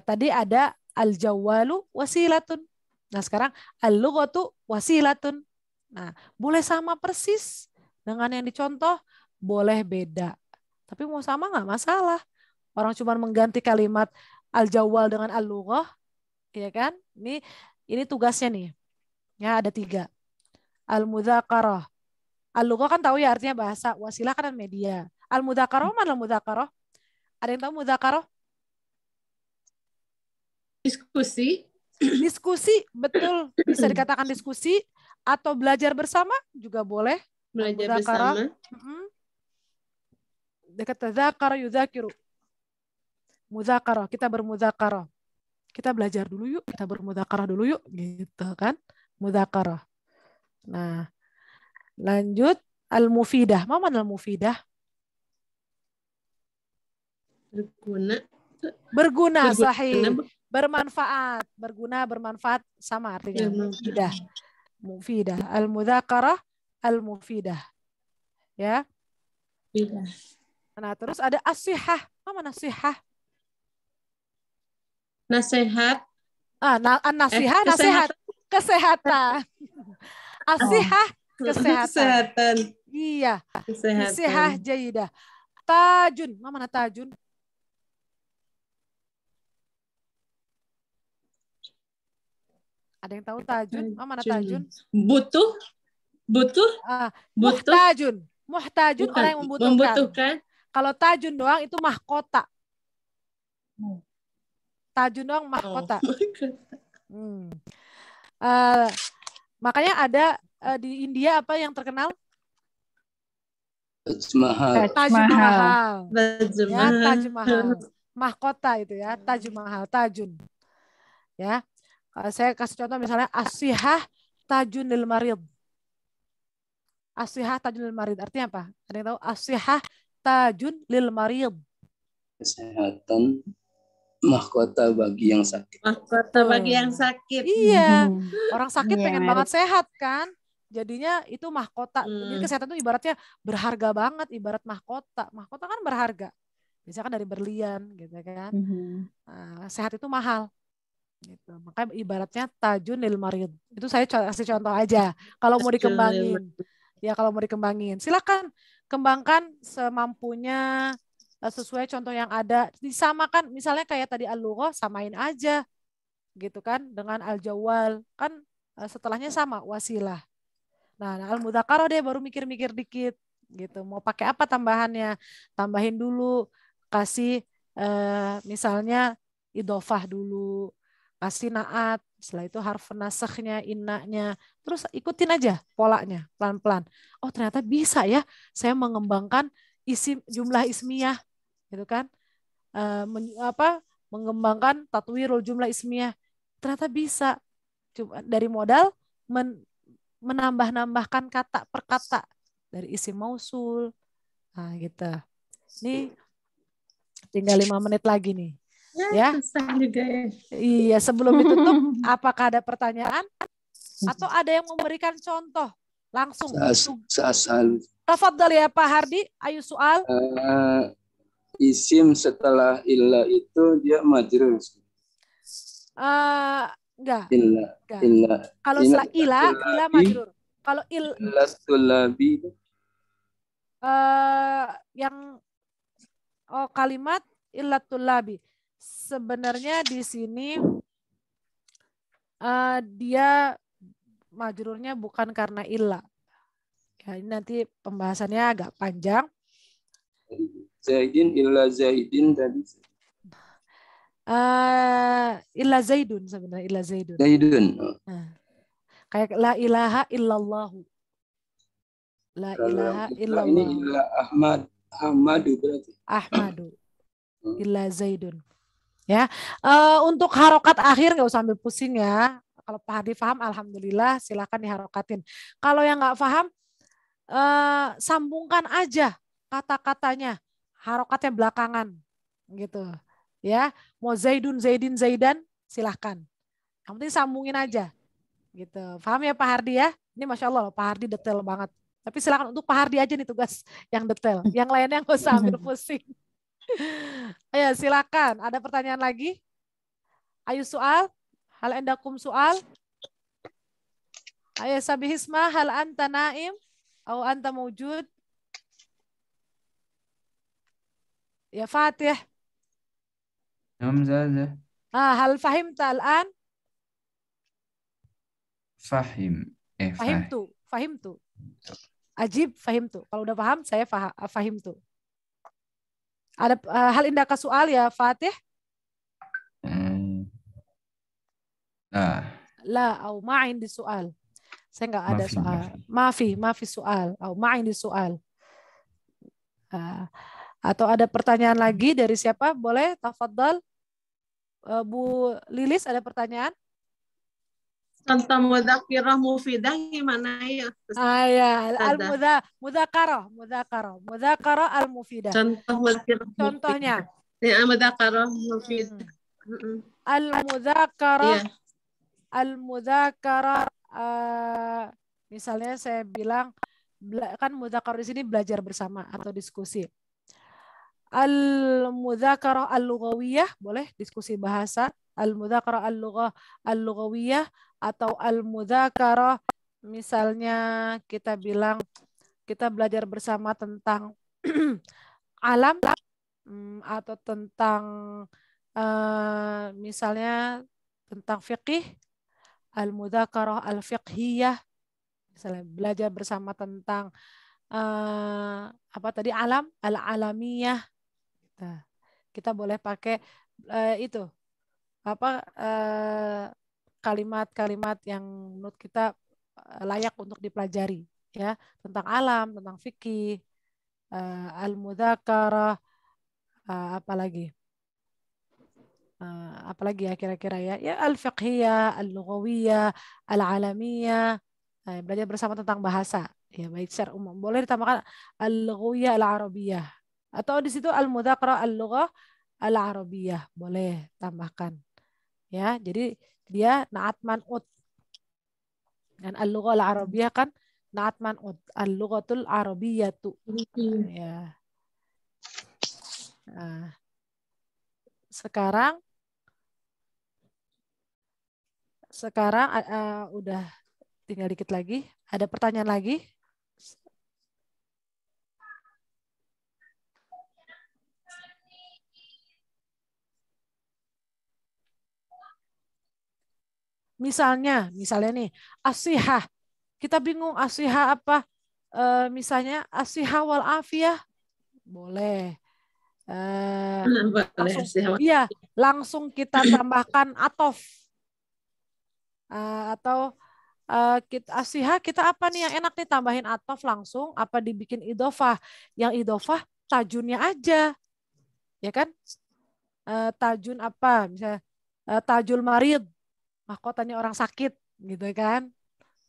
Tadi ada al-jawwalu wasilatun. Nah, sekarang al-lughatu wasilatun. Nah, boleh sama persis dengan yang dicontoh, boleh beda. Tapi mau sama nggak masalah. Orang cuma mengganti kalimat al-jawwal dengan al-lughah, ya kan? Ini tugasnya nih. Ya, ada 3. Al-mudzakarah. Al-lughah kan tahu ya artinya bahasa, wasilah kan media. Al-mudzakarah mana al-mudzakarah? Ada yang tahu mudzakarah? Diskusi. Diskusi, betul. Bisa dikatakan diskusi atau belajar bersama juga boleh. Belajar bersama. Dekat tadzakara yudzakiru. Mudzakarah, kita bermudzakarah. Kita belajar dulu yuk, kita bermudzakarah dulu yuk, gitu kan? Mudzakarah. Nah, lanjut al-mufidah. Mana al-mufidah? Berguna, sahih. Bermanfaat, berguna, bermanfaat sama artinya. Mufidah. Mufidah. Al-mudzakarah, al-mufidah. Ya. Nah, terus ada as-sihah. Mana sihah? Nasihat. Nasihat, nasihat. Kesehatan. As-sihah, kesehatan. Iya. Kesehatan. Sihah jaidah. Tajun. Mana tajun? Ada yang tahu tajun? Mana tajun? Butuh. Muhtajun. Muhtajun orang yang membutuhkan. Kalau tajun doang itu mahkota. Tajun doang mahkota. Makanya ada di India apa yang terkenal? Taj Mahal. Taj Mahal. Taj Ya, Taj Mahal. Mahal. Mahkota itu ya, Taj Mahal, Tajun. Ya. Saya kasih contoh misalnya As-Sihah Tajun lil Marid. As-Sihah Tajun lil Marid artinya apa? Ada yang tahu? As-Sihah Tajun lil Marid. Kesehatan mahkota bagi yang sakit. Mahkota bagi yang sakit. Iya. Orang sakit Iya, pengen menarik. banget sehat kan? Jadinya itu mahkota. Jadi kesehatan itu ibaratnya berharga banget, ibarat mahkota. Mahkota kan berharga. Biasanya kan dari berlian gitu kan. Nah, sehat itu mahal. Gitu. Makanya ibaratnya tajun lil marid. Itu saya kasih contoh aja. Kalau mau dikembangin. Ya kalau mau dikembangin. Silakan kembangkan semampunya sesuai contoh yang ada. Disamakan misalnya kayak tadi al-lughah samain aja. Gitu kan dengan al-jawal. Kan setelahnya sama wasilah. Nah, al-mudzakarah deh baru mikir-mikir dikit gitu. Mau pakai apa tambahannya? Tambahin dulu, kasih misalnya idhofah dulu, kasih naat, setelah itu harf nasakhnya, innanya. Terus ikutin aja polanya pelan-pelan. Oh, ternyata bisa ya saya mengembangkan jumlah ismiyah gitu kan. Mengembangkan tatwirul jumlah ismiyah. Ternyata bisa. Cuma dari modal menambah-nambahkan kata per kata dari isim mausul. Nah, gitu. Ini tinggal 5 menit lagi nih. Ya. Susah juga ya. Iya, sebelum ditutup, apakah ada pertanyaan atau ada yang memberikan contoh langsung? Sa'asal. Tafadhal ya Pak Hardi, ayo soal. Isim setelah illa itu dia majrur. Enggak. Illa. Kalau setelah ila majrur. Kalau illatul labi yang kalimat illatul labi. Sebenarnya di sini dia majrurnya bukan karena illa. Ya, ini nanti pembahasannya agak panjang. Zaidin illa Zaidin tadi. Illa Zaidun sebenarnya illa Zaidun. Zaidun. Nah, kayak la ilaha illallahu. La ilaha illallah. Ini illa Ahmadu berarti. Ahmadu. Illa Zaidun. Ya, untuk harokat akhir nggak usah ambil pusing ya. Kalau Pak Hadi paham, alhamdulillah, silakan diharokatin. Kalau yang nggak paham, sambungkan aja kata-katanya, harokatnya belakangan, gitu. Ya, mau Zaidun, Zaidin, Zaidan, silahkan. Yang penting sambungin aja, gitu. Paham ya Pak Hardi ya? Ini masya Allah, Pak Hardi detail banget. Tapi silakan untuk Pak Hardi aja nih tugas yang detail. Yang lainnya nggak usah ambil pusing. Ayo silakan. Ada pertanyaan lagi? Ayo soal. Hal endakum soal. Ayo sabihisma hal anta naim atau anta mawjud. Ya Fatih. Hamzah. Hal fahimta al-an? Fahimtu. Fahimtu. Ajib fahimtu. Kalau udah paham saya fahimtu. Ada hal indaka soal ya Fatih? La au ma'in di soal. Saya nggak ada soal. Maafi soal. Au ma'in di soal. Atau ada pertanyaan lagi dari siapa? Boleh, tafadhal. Bu Lilis ada pertanyaan? Contoh mudzakirah mufidah gimana ya? Ya, al-mudzakarah al-mufidah. Contoh mudzakirah. Contohnya. Ya, mudzakirah mufidah. Al-mudzakarah misalnya saya bilang kan mudzakarah di sini belajar bersama atau diskusi. Al-mudzakarah al-lughawiyah boleh diskusi bahasa, al-mudzakarah al-lughawiyah atau al-mudzakarah misalnya kita bilang kita belajar bersama tentang alam atau tentang misalnya tentang fiqih, al-mudzakarah al-fiqhiyah, misalnya belajar bersama tentang apa tadi alam, al-alamiyah. Nah, kita boleh pakai itu apa kalimat-kalimat yang menurut kita layak untuk dipelajari ya, tentang alam, tentang fikih. al-mudzakarah, apalagi ya kira-kira ya, al-fiqhiyah, al-lughawiyah, al-alamiyah, belajar bersama tentang bahasa ya, baik secara umum. Boleh ditambahkan al-lughawiyah, al-arabiyah, atau di situ al-mudzakarah al-lughah al-arabiyah, boleh tambahkan ya. Jadi dia naat man'ut, dan al-lughah al-arabiyah kan naat man'ut, al-lughatul arabiyyatu ya. Nah, sekarang udah tinggal dikit lagi. Ada pertanyaan lagi? Misalnya nih, asihah. Kita bingung asihah apa? Misalnya asihah wal afiyah. Boleh. Langsung kita tambahkan atof. Atau asihah kita apa nih yang enak nih, tambahin atof langsung, apa dibikin idofah? Yang idofah tajunnya aja. Ya kan? Tajun apa? Misalnya tajul marid, mahkotanya orang sakit gitu kan.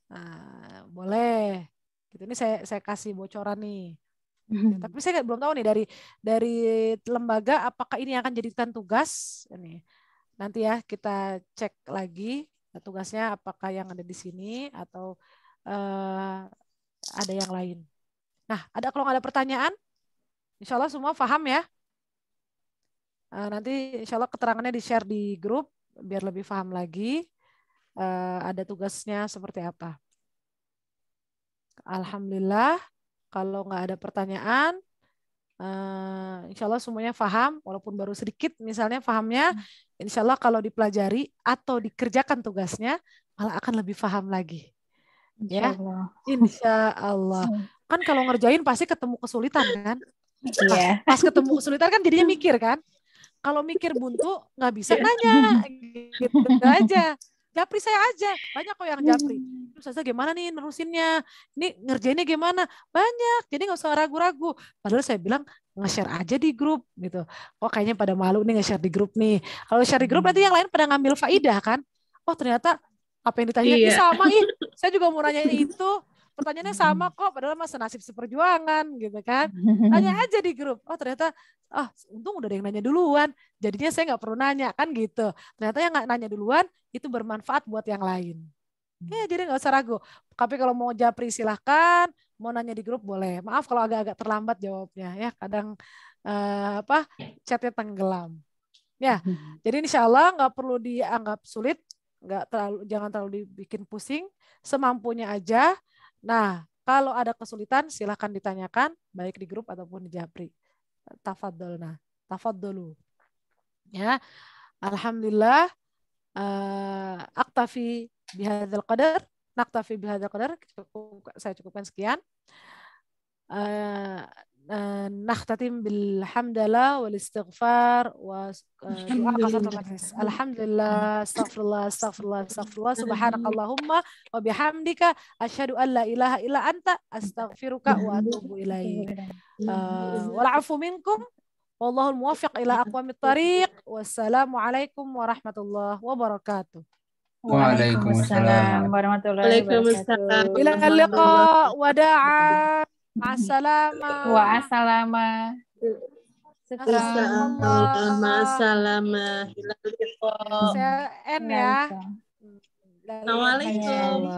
Nah, boleh. Gitu, ini saya kasih bocoran nih. Ya, tapi saya belum tahu nih dari lembaga apakah ini akan jadikan tugas ini. Nanti ya kita cek lagi tugasnya apakah yang ada di sini atau ada yang lain. Nah, kalau nggak ada pertanyaan, insya Allah semua paham ya. Nanti insya Allah keterangannya di-share di grup biar lebih paham lagi ada tugasnya seperti apa. Alhamdulillah, kalau nggak ada pertanyaan, insya Allah semuanya paham, walaupun baru sedikit misalnya pahamnya, insya Allah kalau dipelajari atau dikerjakan tugasnya, malah akan lebih paham lagi. Ya, insya Allah. Kan kalau ngerjain pasti ketemu kesulitan kan? Iya. Pas ketemu kesulitan kan jadinya mikir kan? Kalau mikir buntu nggak bisa nanya, gitu aja. Japri saya aja, banyak kok yang japri. Terus saya gimana nih nerusinnya? Ini ngerjainnya gimana? Banyak, jadi nggak usah ragu-ragu. Padahal saya bilang nge-share aja di grup gitu. Oh kayaknya pada malu nih nge-share di grup nih. Kalau share di grup nanti yang lain pada ngambil faidah kan? Oh ternyata apa yang ditanya sama saya juga mau nanya itu. Pertanyaannya sama kok, padahal masa nasib seperjuangan gitu kan. Tanya aja di grup. Oh ternyata, untung udah ada yang nanya duluan. Jadinya saya nggak perlu nanya kan gitu. Ternyata yang nggak nanya duluan itu bermanfaat buat yang lain. Ya jadi nggak usah ragu. Tapi kalau mau japri silahkan, mau nanya di grup boleh. Maaf kalau agak-agak terlambat jawabnya ya. Kadang chatnya tenggelam. Ya, jadi insya Allah nggak perlu dianggap sulit, jangan terlalu dibikin pusing, semampunya aja. Nah, kalau ada kesulitan silahkan ditanyakan baik di grup ataupun di japri. Tafadhalu. Ya, alhamdulillah. Aktafi bihadzal qadar. Naktafi bihadzal qadar. Saya cukupkan sekian. Nakhtatim bilhamdalillah wal istighfar wa doa kafaratul majlis. Alhamdulillah, astaghfirullah, subhanakallahumma wa bihamdika asyhadu an la ilaha illa anta astaghfiruka wa atubu ilaik. Wal afu minkum wallahul muwaffiq ila aqwamit thariq. Wassalamualaikum warahmatullahi wabarakatuh. Waalaikumsalam warahmatullahi wabarakatuh. Ila liqa wada'a. Ma'assalama. Wa'assalama. Ma'assalama. Saya N ya. Assalamualaikum.